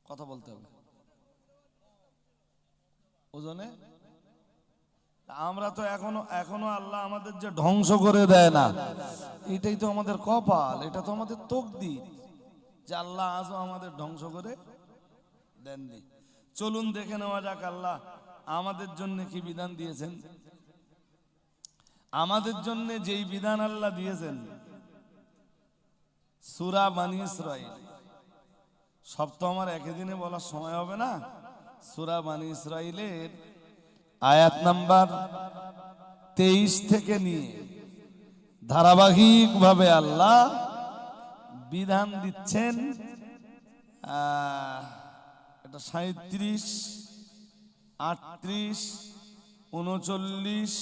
কথা বলতে হবে ওজনে। আমরা তো এখনো আল্লাহ আমাদের যে ধ্বংস করে দেয় না, এটাই তো আমাদের কপাল, এটা তো আমাদের তকদির যে আল্লাহ আজও আমাদের ধ্বংস করে দেননি। চলুন দেখে নেওয়া যাক আল্লাহ আমাদের জন্য কি বিধান দিয়েছেন। আমাদের জন্য যেই বিধান আল্লাহ দিয়েছেন, সূরা বনী ইসরাঈল, সব তো আমার একদিনে বলার সময় হবে না। সূরা বনী ইসরাঈলের আয়াত নাম্বার 23 থেকে নিয়ে ধারাবাহিকভাবে আল্লাহ বিধান দিচ্ছেন। এটা 37, 38, 39,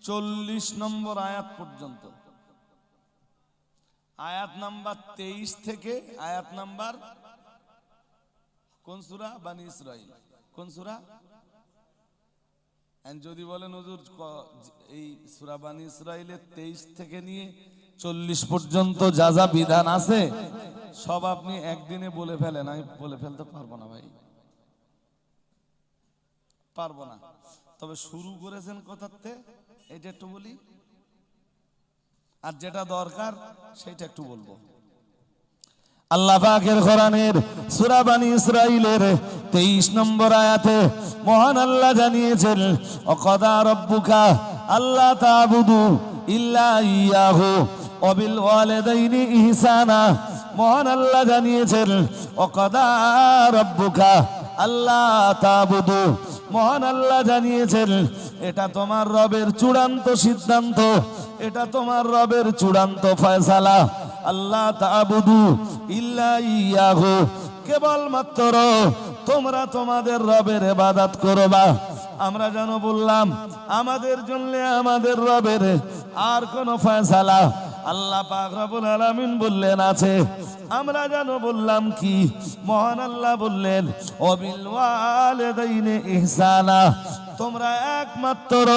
40 নম্বর আয়াত পর্যন্ত। আয়াত নাম্বার 23 থেকে আয়াত নাম্বার, কোন সূরা? বনী ইসরাঈল। কোন সূরা? যদি বলেন হুজুর এই সূরা বনী ইসরাঈলের 23 থেকে নিয়ে 40 পর্যন্ত যা যা বিধান আছে সব আপনি একদিনে বলে ফেলেন, আমি বলে ফেলতে পারবো না ভাই, পারবো না। তবে শুরু করেছেন কোথাতে এটা একটু বলি, আর যেটা দরকার সেটা একটু বলবো। আল্লাহ পাকের কোরআনের সূরা বনী ইসরাঈলের 23 নম্বর আয়াতে মহান আল্লাহ জানিয়েছেন, ওয়াকাদা রাব্বুকা আল্লা তা'বুদু ইল্লা ইয়াহু ওয়া বিল ওয়ালিদাইনি ইহসানা। মহান আল্লাহ জানিয়েছেন, ওয়াকাদা রাব্বুকা আল্লা তা'বুদু, মহান আল্লাহ জানিয়েছেন এটা তোমার রবের চূড়ান্ত সিদ্ধান্ত, এটা তোমার রবের চূড়ান্ত ফয়সালা। আল্লাহ তা'বুদু ইল্লা ইয়াহু, কেবলমাত্র তোমরা তোমাদের রবের ইবাদত করবা। আমরা যেন বললাম আমাদের জন্য আমাদের রবের আর কোন ফয়সালা আল্লাহ পাক রব্বুল আলামিন বললেন আছে। আমরা যেন বললাম কি, মহান আল্লাহ বললেন ওয়াবিল ওয়ালিদাইনি ইহসানা, তোমরা একমাত্র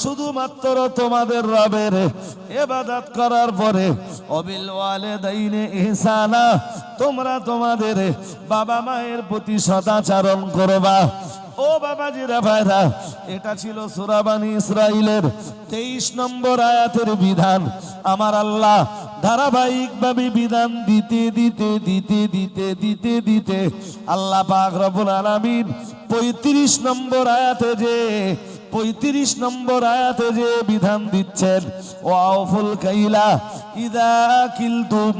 শুধুমাত্র তোমাদের রবের ইবাদত করার পরে ওয়াবিল ওয়ালিদাইনি ইহসানা, তোমরা তোমাদের বাবা মায়ের প্রতি সদাচরণ করবা। ও বাবাজিরা ভাইরা, এটা ছিল সূরা বনী ইসরাঈলের 23 নম্বর আয়াতের বিধান। আমার আল্লাহ ধারাবাহিকভাবে বিধান দিতে দিতে দিতে দিতে দিতে দিতে আল্লাহ পাক রব্বুল আলামিন 35 নম্বর আয়াতে যে বিধান দিচ্ছেন, ওয়াউফুল কাইলা ইযা কিলতুম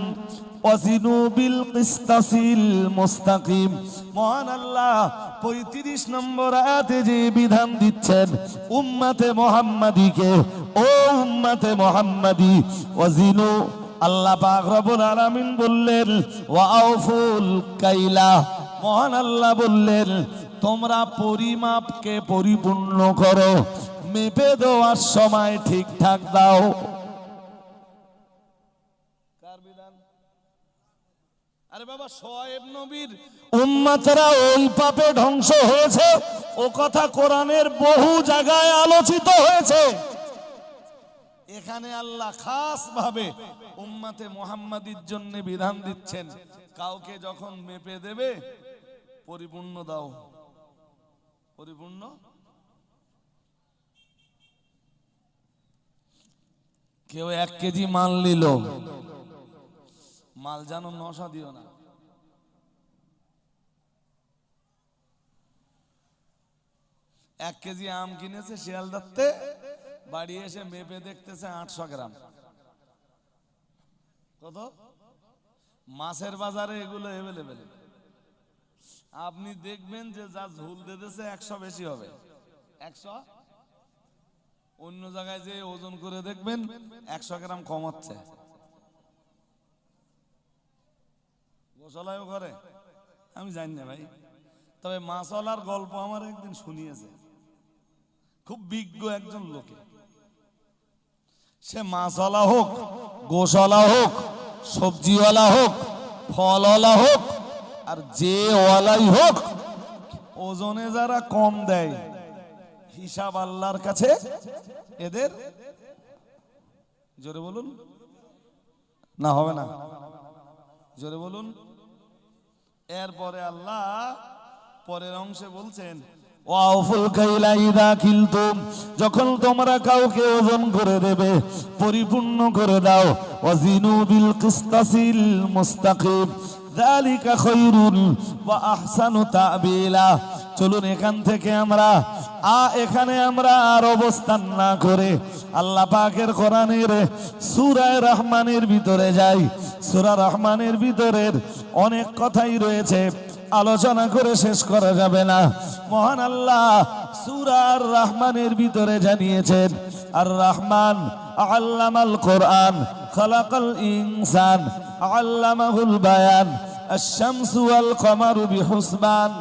ওয়াজিনু বিল কিসতাসিল মুস্তাকিম। মহান আল্লাহ 35 নম্বর আয়াতে যে বিধান দিচ্ছেন উম্মতে মুহাম্মাদীকে, ও উম্মতে মুহাম্মাদী ওয়াজিনু, আল্লাহ পাক রব্বুল আলামিন বললেন ওয়াউফুল কাইলা, মহান আল্লাহ বললেন তোমরা পরিমাপকে পরিপূর্ণ করো, মেপে দেওয়ার সময় ঠিকঠাক দাও। কার বিধান? আরে বাবা, শোয়েব নবীর উম্মতরা ওই পাপে ধ্বংস হয়েছে, ও কথা কোরআনের বহু জায়গায় আলোচিত হয়েছে। এখানে আল্লাহ খাস ভাবে উম্মতে মুহাম্মাদীর জন্য বিধান দিচ্ছেন, কাউকে যখন মেপে দেবে পরিপূর্ণ দাও, পরিপূর্ণ। কেউ 1 কেজি মাল নিল, মাল জানো নশা দিও না। 1 কেজি আম কিনেছে শিয়ালদাতে, বাড়ি এসে মেপে দেখতেছে 800 গ্রাম। কত? মাছের বাজারে এগুলো অ্যাভেলেবেল। আপনি দেখবেন যে যা ঝুল দিতেছে 100 বেশি হবে, 100। অন্য জায়গায় যে ওজন করে দেখবেন 100 গ্রাম কম হচ্ছে। গোশালায়ও করে, আমি জানি না ভাই, তবে মাছওয়ালার গল্প আমার একদিন শুনিয়েছে খুব বিজ্ঞ একজন লোকে। সে মাছওয়ালা হোক, গোশালা হোক, সবজিওয়ালা হোক, ফলওয়ালা হোক, আর যে ওয়ালাই হোক, ওজনে যারা কম দেয় হিসাব আল্লাহর কাছে এদের, জোরে বলুন না, হবে না, জোরে বলুন। এরপরে আল্লাহ পরের অংশে বলছেন, ওয়াউফুল কাইলা ইযা কিলতুম, যখন তোমরা কাউকে ওজন করে দেবে পরিপূর্ণ করে দাও। ওয়াজিনু বিল কিসতাসিল মুস্তাকিম যালিকা খায়রুন ওয়া আহসানু তা'বিলা। চলুন এখান থেকে এখানে আমরা আর অবস্থান না করে আল্লাহ পাকের কোরআনের সূরা রহমানের ভিতরে যাই। সূরা রহমানের ভিতরের অনেক কথাই রয়েছে, আলোচনা করে শেষ করা যাবে না। মহান আল্লাহ সূরা আর রহমানের ভিতরে জানিয়েছেন, আর রহমান আল্লামাল কোরআন খালাকাল ইনসান আল্লামাহুল বায়ান আশ-শামসু ওয়াল কমারু বিহুসবান।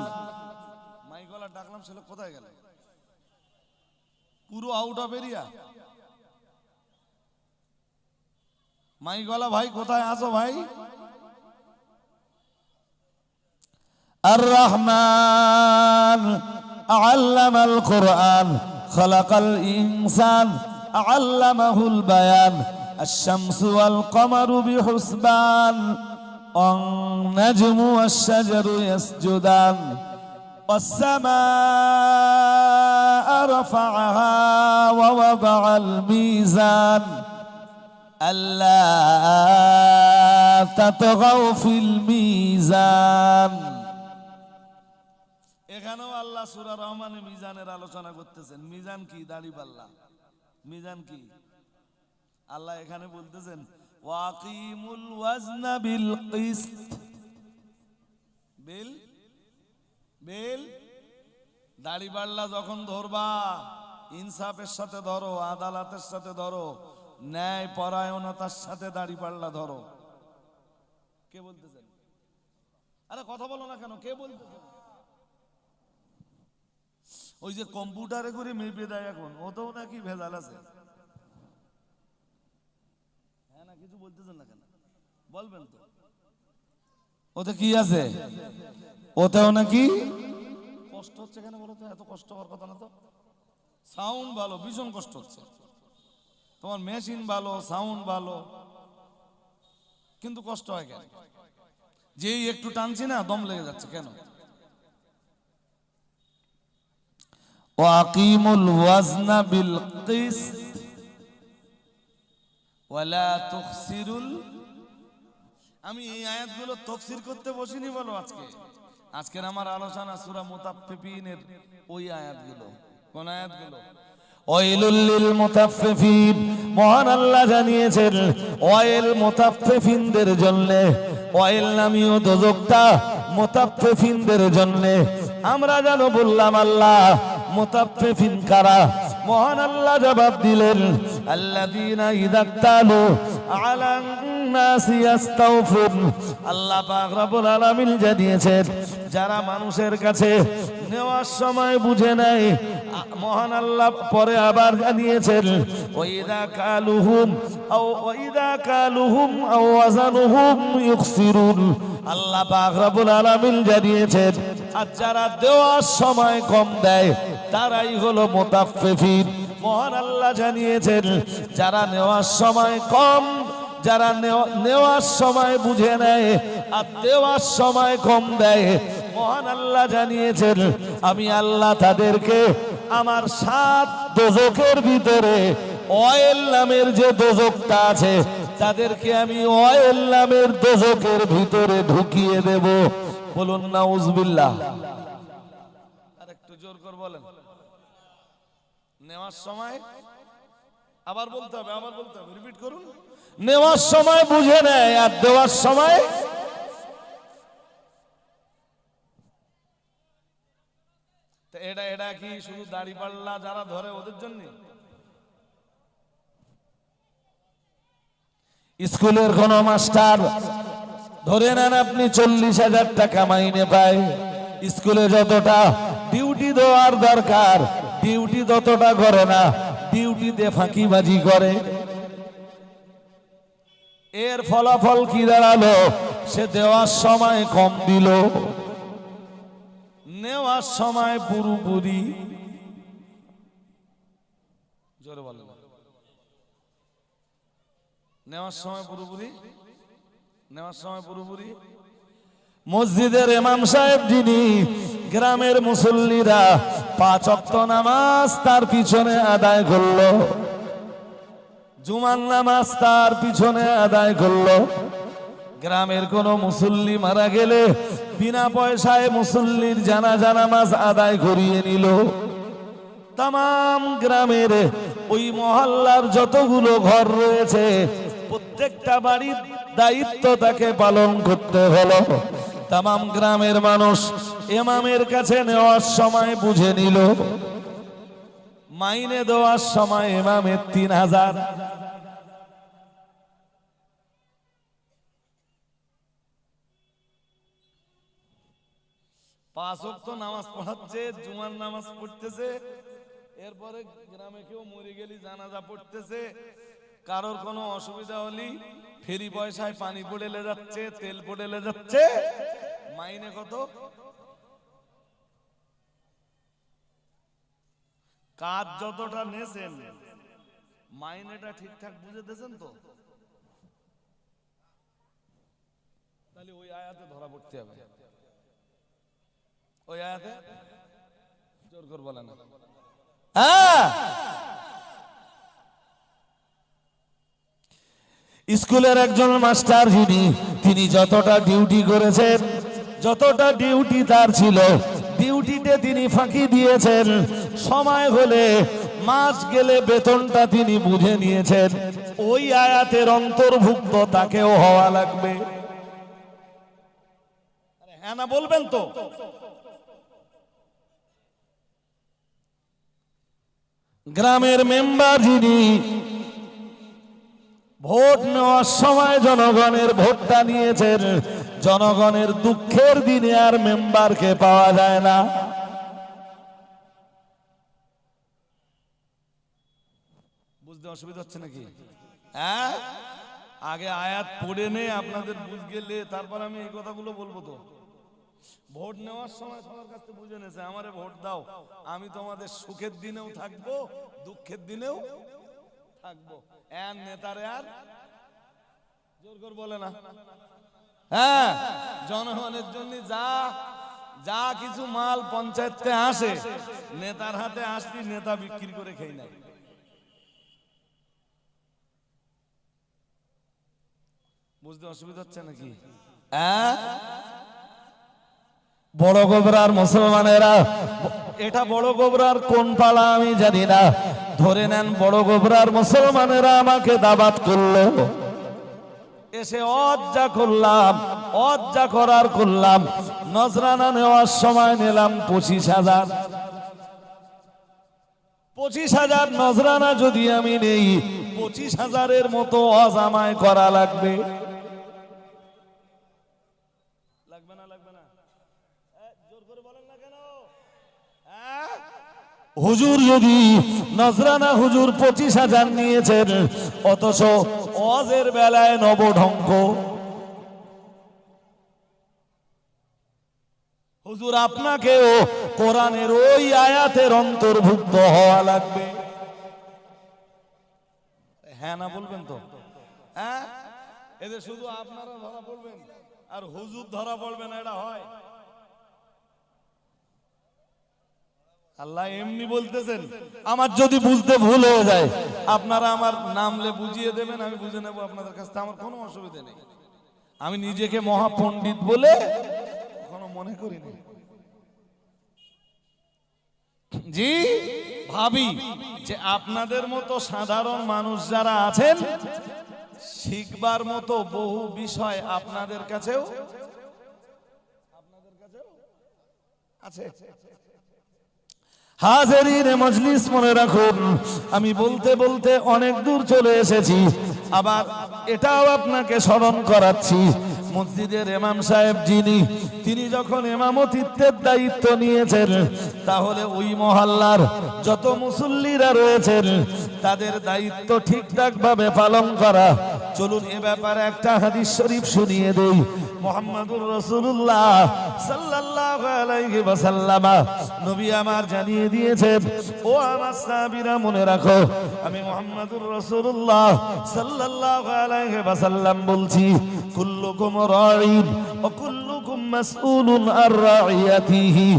মাইগলা ডাকলাম, ছেলে কোথায় গেল? পুরো আউট অফ এরিয়া। মাইগলা ভাই কোথায় আছো ভাই? আর রহমান আল্লামাল কোরআন খালাকাল ইনসান আল্লামাহুল বায়ান আশ-শামসু ওয়াল কমারু বিহুসবান ওয়ান-নাজমু ওয়াশ-শাজারু ইয়াসজুদান ওয়াস-সামাআ রাফা'আহা ওয়া ওয়াদা'আল মিজান আল্লা তাতগাউ ফিল মিজান। এখানেও আল্লাহ সূরা রহমানে মিজানের আলোচনা করতেছেন। মিজান কি? দাড়িপাল্লা। মিজান কি? আল্লাহ এখানে বলতেছেন ওয়াকিমুল ওয়াজনা বিল কিসত। বিল দাড়িপাল্লা যখন ধরবা ইনসাফের সাথে ধরো, আদালতের সাথে ধরো, ন্যায় পরায়ণতার সাথে দাড়িপাল্লা ধরো। কে বলতেছেন? আরে কথা বলো না কেন? কে বলতেছেন? ওই যে কম্পিউটারে করে মেপে দেয় এখন, ওতেও নাকি ভেজাল আছে। হ্যাঁ না, কিছু বলতেছেন না কেন? বলবেন তো। ওতে কি আছে? ওতেও নাকি কষ্ট হচ্ছে। কেন বলো তো? এত কষ্ট হওয়ার কথা না তো। সাউন্ড ভালো, ভীষণ কষ্ট হচ্ছে। তোমার মেশিন ভালো, সাউন্ড ভালো, কিন্তু কষ্ট হয় কেন? যেই একটু টানছি না দম লেগে যাচ্ছে কেন? ওয়াকিমুল ওয়াজনা বিল কিসত ওয়ালা তুখসিরুল। আমি এই আয়াতগুলো তাফসীর করতে বসিনি বলো আজকের আমার আলোচনা সূরা মুতাফফিফিনের ওই আয়াতগুলো। কোন আয়াতগুলো? ওয়াইলুল লিল মুতাফফিফিন। মহান আল্লাহ জানিয়েছেন ওয়াইল মুতাফফিফিনদের জন্য। ওয়াইল নামীয় দোজখটা মুতাফফিফিনদের জন্য। আমরা জানো বললাম আল্লাহ মুতাফফিফিন কারা? মহান আল্লাহ জবাব দিলেন আল্লাযীনা ইযা তালু আলান নাসি ইস্তাওফুন। আল্লাহ পাক রব্বুল আলামিন জানিয়েছেন যারা মানুষের কাছে নেওয়ার সময় বুঝে নেয়। মহান আল্লাহ পরে আবার জানিয়েছেন ওয়াইদা কালুহুম আও ওয়াজানুহুম ইউখসিরুন। আল্লাহ পাক রব্বুল আলামিন জানিয়েছেন আর যারা দেওয়ার সময় কম দেয় তারাই হলো মুতাফফিফিন। মহান আল্লাহ জানিয়েছেন যারা নেওয়ার সময় কম, যারা নেওয়ার সময় বুঝে নেয় আর দেওয়ার সময় কম দেয়, মহান আল্লাহ জানিয়েছেন আমি আল্লাহ তাদেরকে আমার 7 দোজখের ভিতরে ওয়াইল নামের যে দোজখটা আছে তাদেরকে আমি ওয়াইল নামের দোজখের ভিতরে ঢুকিয়ে দেব। বলুন নাউজুবিল্লাহ। আর একটু জোর করে বলেন। নেওয়ার সময় আবার বলতে হবে, রিপিট করুন। নেওয়ার সময় বুঝে নেয় আর দেওয়ার সময় এটা কি শুধু দাড়ি পাল্লা যারা ধরে ওদের জন্য? স্কুলের কোন মাস্টার ধরে নেন আপনি 40,000 টাকা মাইনে পায়, স্কুলে যতটা ডিউটি দেওয়ার দরকার ডিউটি ততটা করে না, ডিউটিতে ফাঁকিবাজি করে। এর ফলাফল কি দাঁড়ালো? সে দেওয়ার সময় কম দিল, নেওয়ার সময় পুরোপুরি। জোরে বলেন। নেওয়ার সময় পুরোপুরি, নেওয়ার সময় পুরোপুরি। মসজিদের ইমাম সাহেব যিনি, গ্রামের মুসল্লিরা 5 ওয়াক্ত নামাজ তার পিছনে আদায় করলো, জুমার নামাজ তার পিছনে আদায় করলো। গ্রামের কোন মুসল্লি মারা গেলে বিনা পয়সায় মুসল্লির জানাজা নামাজ আদায় করিয়ে নিল। তাম গ্রামের ওই মহল্লার যতগুলো ঘর রয়েছে প্রত্যেকটা বাড়ির দায়িত্ব তাকে পালন করতে হলো। তাম গ্রামের মানুষ ইমামের কাছে নেওয়ার সময় বুঝে নিল, মাইনে দেওয়ার সময় ইমামের 3,000। 5 ওয়াক্ত নামাজ পড়াচ্ছে, জুমার নামাজ পড়তেছে, এরপরে গ্রামে কেউ মরে গেলি জানাজা পড়তেছে, কারোর কোনো অসুবিধা হলি ফেরি পয়সায় পানি পড়েলে যাচ্ছে, তেল পড়েলে যাচ্ছে, মাইনে কত? কাজ যতটা নেছেন মাইনেটা ঠিকঠাক বুঝে দিয়েছেন তো? তাহলে ওই আয়াতে ধরা পড়তে হবে, ওই আয়াতে জোর করে বলে না। হ্যাঁ, স্কুলের একজন মাস্টার যিনি, তিনি যতটা ডিউটি করেছেন, যতটা ডিউটি তার ছিল, ডিউটিতে তিনি ফাঁকি দিয়েছেন। সময় হলে মাস গেলে বেতনটা তিনি বুঝে নিয়েছেন। ওই আয়াতের অন্তর্ভুক্ত তাকেও হওয়া লাগবে। হ্যাঁ না বলবেন তো? গ্রামের মেম্বার যিনি, ভোট নেওয়ার সময় জনগণের ভোটটা নিয়েছেন, জনগণের দুঃখের দিনে আর মেম্বারকে পাওয়া যায় না। বুঝতে অসুবিধা হচ্ছে নাকি? হ্যাঁ, আগে আয়াত পড়ে নে, আপনাদের বুঝ গেলে তারপর আমি এই কথাগুলো বলবো। তো ভোট নেওয়ার সময় সবার কাছে বুঝে নেছে, আমারে ভোট দাও, আমি তোমাদের সুখের দিনেও থাকবো, দুঃখের দিনেও থাকবো। এর নেতারে আর জোর করে বলে না। হ্যাঁ, জনগণের জন্য যা যা কিছু মাল পঞ্চায়েতে আসে, নেতার হাতে আসলি নেতা বিক্রি করে খেয়ে নেয়। বুঝতে অসুবিধা হচ্ছে নাকি? বড় গোবরার মুসলমানেরা, এটা বড় গোবরার কোন পাড়া আমি জানি না, ধরে নেন বড় গোবরার মুসলমানেরা আমাকে দাওয়াত করলো, এসে অজ্জা করলাম, অজ্জা করার করলাম, নজরানা নেওয়ার সময় নিলাম 25,000। 25,000 নজরানা যদি আমি নেই, 25,000-এর মতো অজামায় করা লাগবে। লাগবে না? লাগবে না? জোর করে বলেন না কেন? হুজুর যদি নজরানা হুজুর 25,000 নিয়েছেন, অথচ ওয়াজের বেলায় নবঢঙ্গ। হুজুর আপনাকেও কোরআনের ওই আয়াতের অন্তর্ভুক্ত হওয়া লাগবে। হ্যাঁ না বলবেন তো? হ্যাঁ, এদের শুধু আপনারা ধরা পড়বেন আর হুজুর ধরা পড়বে না, এটা হয়? আল্লাহ এমনি বলতেছেন, আমার যদি বুঝতে ভুল হয়ে যায় আপনারা আমার নামলে বুঝিয়ে দেবেন, আমি বুঝে নেব আপনাদের কাছ থেকে, আমার কোনো অসুবিধা নেই। আমি নিজেকে মহাপণ্ডিত বলে কখনো মনে করিনি। জি ভাবি যে আপনাদের মতো সাধারণ মানুষ যারা আছেন শিখবার মতো বহু বিষয় আপনাদের কাছেও আছে। হাজিরিন মজলিস, মনে রাখুন আমি বলতে বলতে অনেক দূর চলে এসেছি। আবার এটাও আপনাকে স্মরণ করাচ্ছি, মসজিদের ইমাম সাহেব তিনি যখন ইমামতিত্বের দায়িত্ব নিয়েছেন, তাহলে ওই মহল্লার যত মুসল্লিরা রয়েছেন তাদের দায়িত্ব ঠিকঠাক ভাবে পালন করা। চলুন এ ব্যাপারে একটা হাদিস শরীফ শুনিয়ে দেই। মুহাম্মাদুর রাসূলুল্লাহ সাল্লাল্লাহু আলাইহি ওয়াসাল্লাম নবী আমার জানিয়ে দিয়েছেন, ও আমার সাহাবীরা মনে রাখো, আমি মুহাম্মাদুর রাসূলুল্লাহ সাল্লাল্লাহু আলাইহি ওয়াসাল্লাম বলছি, কুল্লুকুম রাঈন ওয়া কুল্লুকুম মাসউলুন আর রাইয়াতিহি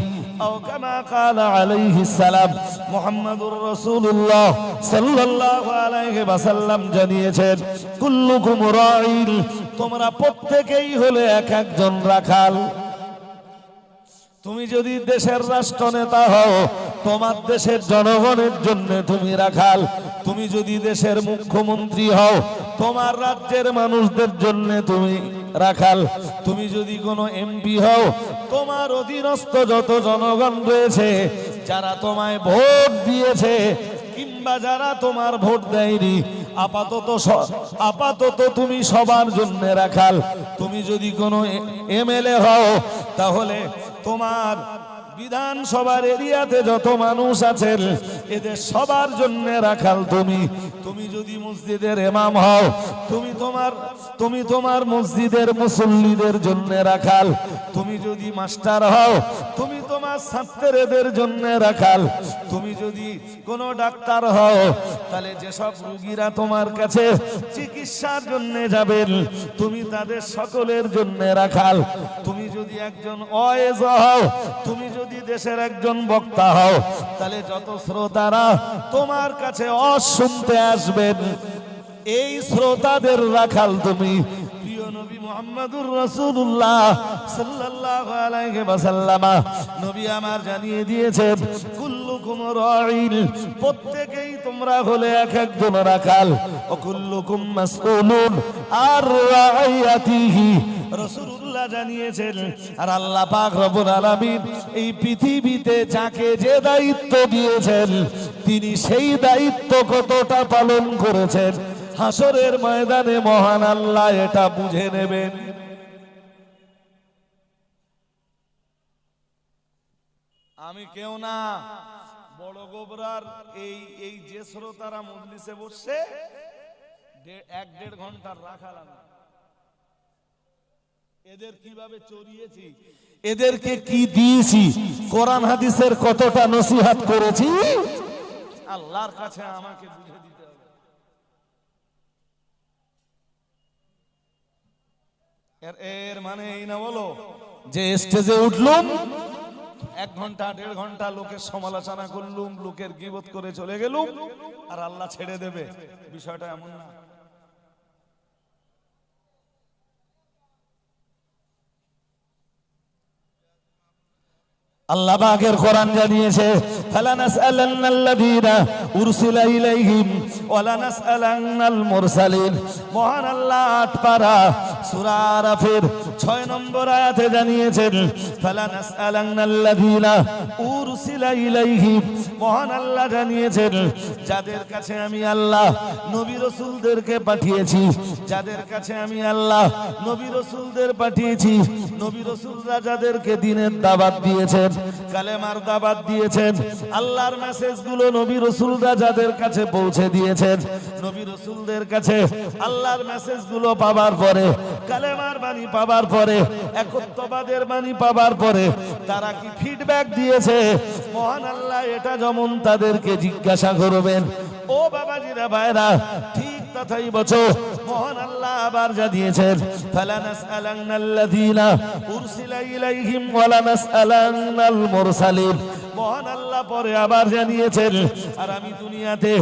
আও কামা ক্বালা আলাইহিস সালাম। মুহাম্মাদুর রাসূলুল্লাহ সাল্লাল্লাহু আলাইহি ওয়াসাল্লাম জানিয়েছেন, কুল্লুকুম রাঈন, তোমরা প্রত্যেকেই হলে এক একজন রাখাল। তুমি যদি দেশের রাষ্ট্রনেতা হও, তোমার দেশের জনগণের জন্য তুমি রাখাল। তুমি যদি দেশের মুখ্যমন্ত্রী হও, তোমার রাজ্যের মানুষদের জন্য তুমি রাখাল। তুমি যদি কোনো এমপি হও, তোমার অধীনস্থ যত জনগণ রয়েছে, যারা তোমায় ভোট দিয়েছে কিংবা যারা তোমার ভোট দেয়নি, আপাতত তুমি সবার জন্য রাখাল। তুমি যদি কোনো এমএলএ হও, তাহলে তোমার বিধানসভার এরিয়াতে যত মানুষ আছেন এদের সবার জন্য রাখাল তুমি। তুমি যদি মসজিদের ইমাম হও, তুমি তোমার মসজিদের মুসল্লিদের জন্য রাখাল। তুমি যদি মাস্টার হও, তুমি তোমার ছাত্রদের জন্য রাখাল। তুমি যদি কোনো ডাক্তার হও, তাহলে যেসব রোগীরা তোমার কাছে চিকিৎসার জন্য যাবেন, তুমি তাদের সকলের জন্য রাখাল। তুমি যদি একজন ওয়াইজ হও, তুমি যদি দেশের একজন বক্তা হও, তাহলে যত শ্রোতারা তোমার কাছে শুনতে আসবেন, এই শ্রোতাদের রাখাল তুমি। প্রিয় নবী মুহাম্মাদুর রাসূলুল্লাহ সাল্লাল্লাহু আলাইহি ওয়াসাল্লাম নবী আমার জানিয়ে দিয়েছেন, কুল্লুকুম রাঈন, প্রত্যেকেই তোমরা হলে এক একজন রাখাল। ও কুল্লুকুম মাসউলুন আর রাইয়াতিহি, রাসূলুল্লাহ জানিয়েছেন। আর আল্লাহ পাক রব্বুল আলামিন এই পৃথিবীতে যাকে যে দায়িত্ব দিয়েছেন, তিনি সেই দায়িত্ব কতটা পালন করেছেন, হাসরের ময়দানে মহান আল্লাহ এটা বুঝে নেবেন। আমি কেউ না, বড় গোবরার এই যে শ্রোতারা মজলিসে বসছে, 1-1.5 ঘন্টার রাখাল। এদের কিভাবে চড়িয়েছি, এদেরকে কি দিয়েছি, কোরআন হাদিসের কতটা নসিহত করেছি, আল্লাহর কাছে আমাকে বুঝে দিতে হবে। এর মানে এই না বলো যে স্টেজে উঠলুম, 1 ঘন্টা 1.5 ঘন্টা লোকের সমালোচনা করলুম, লোকের গীবত করে চলে গেলুম, আর আল্লাহ ছেড়ে দেবে, বিষয়টা এমন না। আল্লাহ পাকের কোরআন জানিয়েছে, ফালানাসআলান্নাল্লাযীনা উরসিলা ইলাইহিম ওয়ালা নাসআলান্নাল মুরসালিন। মহান আল্লাহ 8 পারা সূরা আরাফের 6 নম্বর আয়াতে জানিয়েছেন, ফালানাসআলান্নাল্লাযীনা উরসিলা ইলাইহিম। মহান আল্লাহ জানিয়েছেন, যাদের কাছে আমি আল্লাহ নবী রাসূলদেরকে পাঠিয়েছি, যাদের কাছে আমি আল্লাহ নবী রাসূলদের পাঠিয়েছি, নবী রাসূলরা যাদেরকে দ্বীনের দাওয়াত দিয়েছেন, কালেমার দাওয়াত দিয়েছেন, আল্লাহর মেসেজগুলো নবী রাসূলরা যাদের কাছে পৌঁছে দিয়েছেন, নবী রাসূলদের কাছে আল্লাহর মেসেজগুলো পাবার পরে, কালেমার বাণী পাবার পরে, একত্ববাদের বাণী পাবার পরে তারা কি ফিডব্যাক দিয়েছে, মহান আল্লাহ এটা যেমন তাদেরকে জিজ্ঞাসা করবেন। ও বাবাজিরা ভাইরা, ঠিক তথাই বছর মহান আল্লাহ আবার জানিয়েছেন, ফালানাসআলান্নাল্লাযীনা উরসিলা ইলাইহিম ওয়ালা নাসআলান্নাল মুরসালিন। মহান আল্লাহ পরে আবার জানিয়েছেন, আর আমি দুনিয়াতে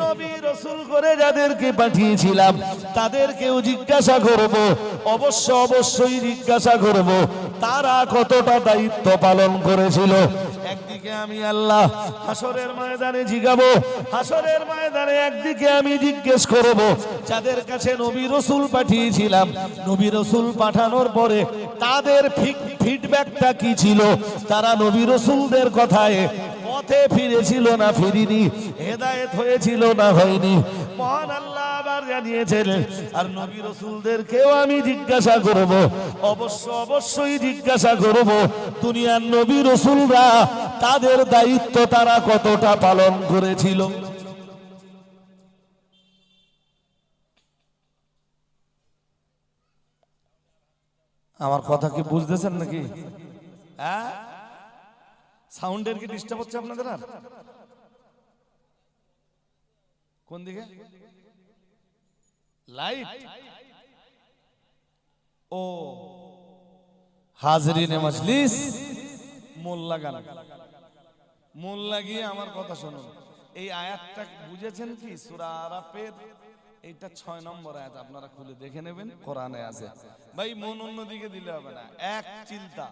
নবী রাসূল করে যাদেরকে পাঠিয়েছিলাম তাদেরকেও জিজ্ঞাসা করব, অবশ্যই জিজ্ঞাসা করব তারা কতটা দায়িত্ব পালন করেছিল। একদিকে একদিকে আমি আল্লাহ হাসরের ময়দানে জিগাবো, হাসরের ময়দানে একদিকে আমি জিজ্ঞেস করব যাদের কাছে নবী রাসূল পাঠিয়েছিলাম, নবী রাসূল পাঠানোর পরে তাদের ফিডব্যাকটা কি ছিল, তারা নবী রাসূলদের কথায় পথে ফিরেছিল না ফিরিনি, হেদায়েত হয়েছিল না হয়নি। মহান আল্লাহ আবার জানিয়েছেন আর নবী রাসূলদেরকেও আমি জিজ্ঞাসা করব, অবশ্যই জিজ্ঞাসা করব দুনিয়ার নবী রাসূলরা তাদের দায়িত্ব তারা কতটা পালন করেছিল। আমার কথা কি বুঝতেছেন নাকি? হ্যাঁ, সাউন্ডের কি ডিস্টার্ব হচ্ছে আপনাদের? আর কোন দিকে লাইট? ও হাজরিনে মজলিস, মন লাগান, মন লাগিয়ে আমার কথা শুনুন। এই আয়াতটা বুঝেছেন কি? সূরা আরাফের এইটা 6 নম্বর আয়াত, আপনারা খুলে দেখে নেবেন, কোরআনে আছে। ভাই মন অন্যদিকে দিলে হবে না, এক চিন্তা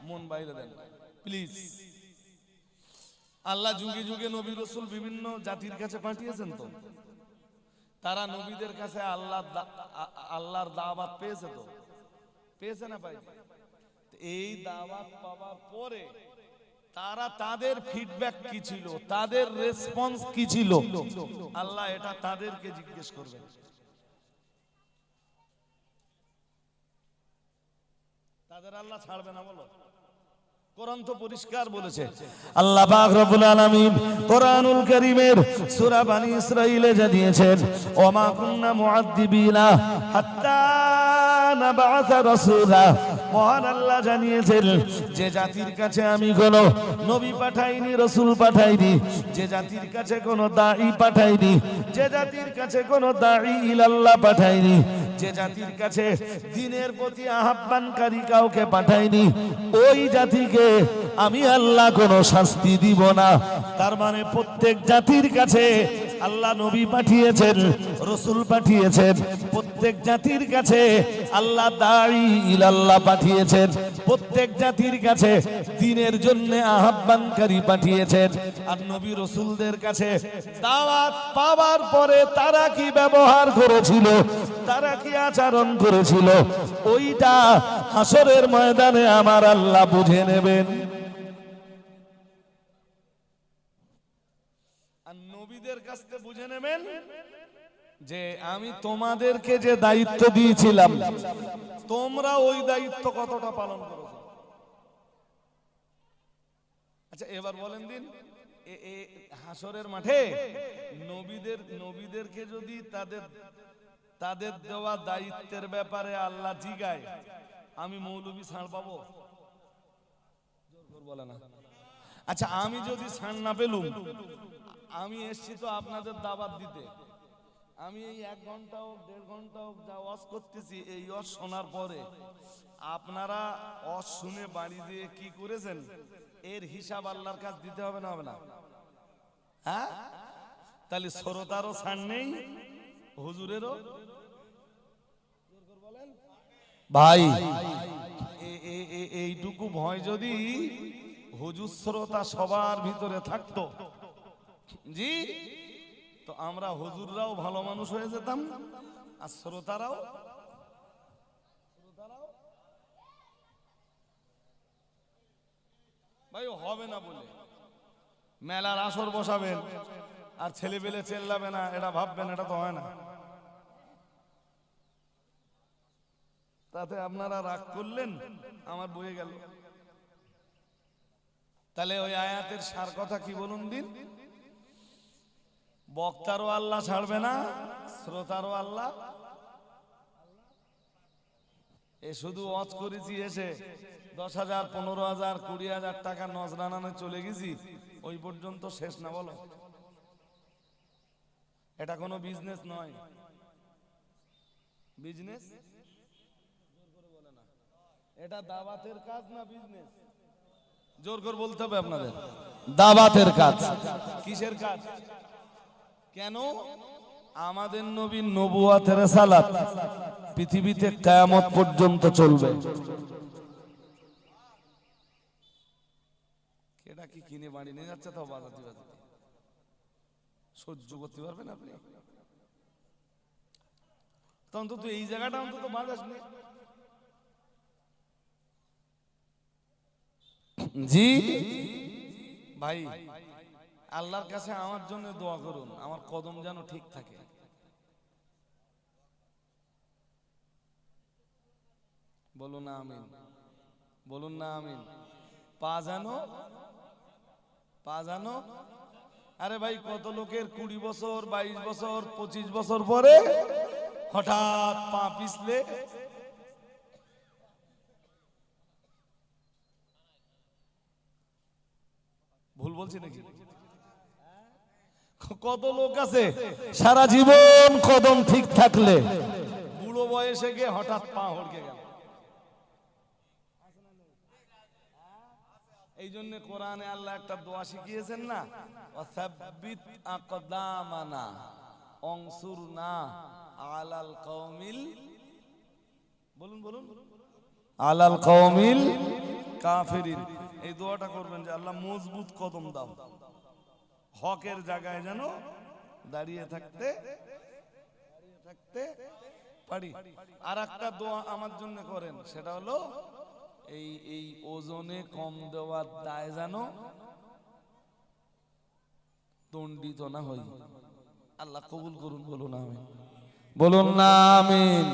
মন বাইরে দেন প্লিজ। আল্লাহ যুগে যুগে নবী রাসূল বিভিন্ন জাতির কাছে পাঠিয়েছেন, তো তারা নবীদের কাছে আল্লাহর দাওয়াত পেয়েছে, তো পেয়েছে না ভাই? এই দাওয়াত পাওয়ার পরে তারা তাদের ফিডব্যাক কি ছিল, তাদের রেসপন্স কি ছিল, আল্লাহ এটা তাদেরকে জিজ্ঞেস করবেন। তাদের আল্লাহ ছাড়বে না? বলো, কোরআন তো পরিষ্কার বলেছে। আল্লাহ পাক রব্বুল আলামিন কোরআনুল কারীমের সূরা বনী ইসরাঈলে জানিয়েছেন, ওমা কুননা মুআদ্দিবিনা হাত্তা নাবআসা রাসূলা। মহান আল্লাহ জানিয়েছেন যে জাতির কাছে আমি কোন নবী পাঠাইনি, রাসূল পাঠাইনি, যে জাতির কাছে কোন দাঈ পাঠাইনি, যে জাতির কাছে কোন দাঈ ইলাল্লাহ পাঠাইনি, যে জাতির কাছে দ্বীনের প্রতি আহ্বানকারী কাউকে পাঠাইনি, ওই জাতিকে আমি আল্লাহ কোনো শাস্তি দিব না। তার মানে প্রত্যেক জাতির কাছে আল্লাহ নবী পাঠিয়েছেন, রাসূল পাঠিয়েছেন, প্রত্যেক জাতির কাছে আল্লাহ দাঈ ইলাল্লাহ পাঠিয়েছেন, প্রত্যেক জাতির কাছে দ্বীনের জন্য আহ্বানকারী পাঠিয়েছেন। আর নবী রাসূলদের কাছে দাওয়াত পাওয়ার পরে তারা কি ব্যবহার করেছিল, তারা কি আচরণ করেছিল, ওইটা হাসরের ময়দানে আমার আল্লাহ বুঝে নেবেন। আর নবীদের কাছ থেকে বুঝে নেবেন যে আমি তোমাদেরকে যে দায়িত্ব দিয়েছিলাম তোমরা ওই দায়িত্ব কতটা পালন করেছো। আচ্ছা এবার বলেন দিন, হাসরের মাঠে নবীদেরকে যদি তাদের দেওয়া দায়িত্বের ব্যাপারে আল্লাহ জিগায়, আমি মৌলবী ছাড় পাবো? বলে না। আচ্ছা আমি যদি ছাড় না পেলুম, আমি এসছি তো আপনাদের দাওয়াত দিতে, আমি এই 1 ঘন্টা হোক 1.5 ঘন্টা হোক যা ওয়াজ করতেছি, এই ওয়াজ শোনার পরে আপনারা ওয়াজ শুনে বাড়ি দিয়ে কি করেছেন এর হিসাব আল্লাহর কাছে দিতে হবে না? হবে না? হ্যাঁ, তাহলে শ্রোতারও ছাড় নেই, হুজুরেরও। ভাই এইটুকু ভয় যদি হুজুর শ্রোতা সবার ভিতরে থাকতো, জি, তো আমরা হুজুররাও ভালো মানুষ হয়ে যেতাম, আর শ্রোতারাও। ভাই হবে না বলে মেলার আসর বসাবেন আর ছেলে পেলে চেল্লাবে না, এটা ভাববেন, এটা তো হয় না। তাতে আপনারা রাগ করলেন, আমার বয়ে গেল। তাহলে ওই আয়াতের সার কথা কি বলুন দিন? বক্তারও আল্লাহ ছাড়বে না, শ্রোতারও আল্লাহ। এ শুধু ওয়াজ করেছি, এসে 10,000 15,000 20,000 টাকা নজরানানে চলে গেছি, ওই পর্যন্ত শেষ না? বলো, এটা কোনো বিজনেস নয়। বিজনেস এটা দাওয়াতের কাজ না বিজনেস? জোর করে বলতে হবে আপনাদের। দাওয়াতের কাজ। কিসের কাজ? কেন? আমাদের নবীর নবুয়তের রিসালাত পৃথিবীতে কিয়ামত পর্যন্ত চলবে। কেটা কি কিনে বাড়ি নিয়ে যাচ্ছে, তাও বাজাতে বাজাতে সহ্য করতে পারবেন আপনি? তো অন্তত এই জায়গাটা অন্তত বাজাস নি। জি ভাই, আল্লাহর কাছে আমার জন্য দোয়া করুন, আমার কদম যেন ঠিক থাকে। বলুন না আমিন, বলুন না আমিন। পা জানো। আরে ভাই, কত লোকের 20 বছর 22 বছর 25 বছর পরে হঠাৎ পা পিছলে, ভুল বলছি নাকি? কত লোক আছে সারা জীবন কদম ঠিক থাকলে বুড়ো বয়সে গিয়ে হঠাৎ পা হড়কে গেল। এই জন্য কোরআনে আল্লাহ একটা দোয়া শিখিয়েছেন না, ওয়াসাব্বিত আকদামানা অনসুরনা আলাল কওমিল, বলুন আলাল কওমিল কাফিরিন। এই দোয়াটা করবেন যে আল্লাহ মজবুত কদম দাও, হকের জায়গায় যেন দাঁড়িয়ে থাকতে পারি। আর একটা দোয়া আমার জন্য করেন, সেটা হলো এই ওজনে কম দেওয়ার দায় যেন দণ্ডিত না হই। আল্লাহ কবুল করুন, বলুন আমিন, বলুন না আমিন।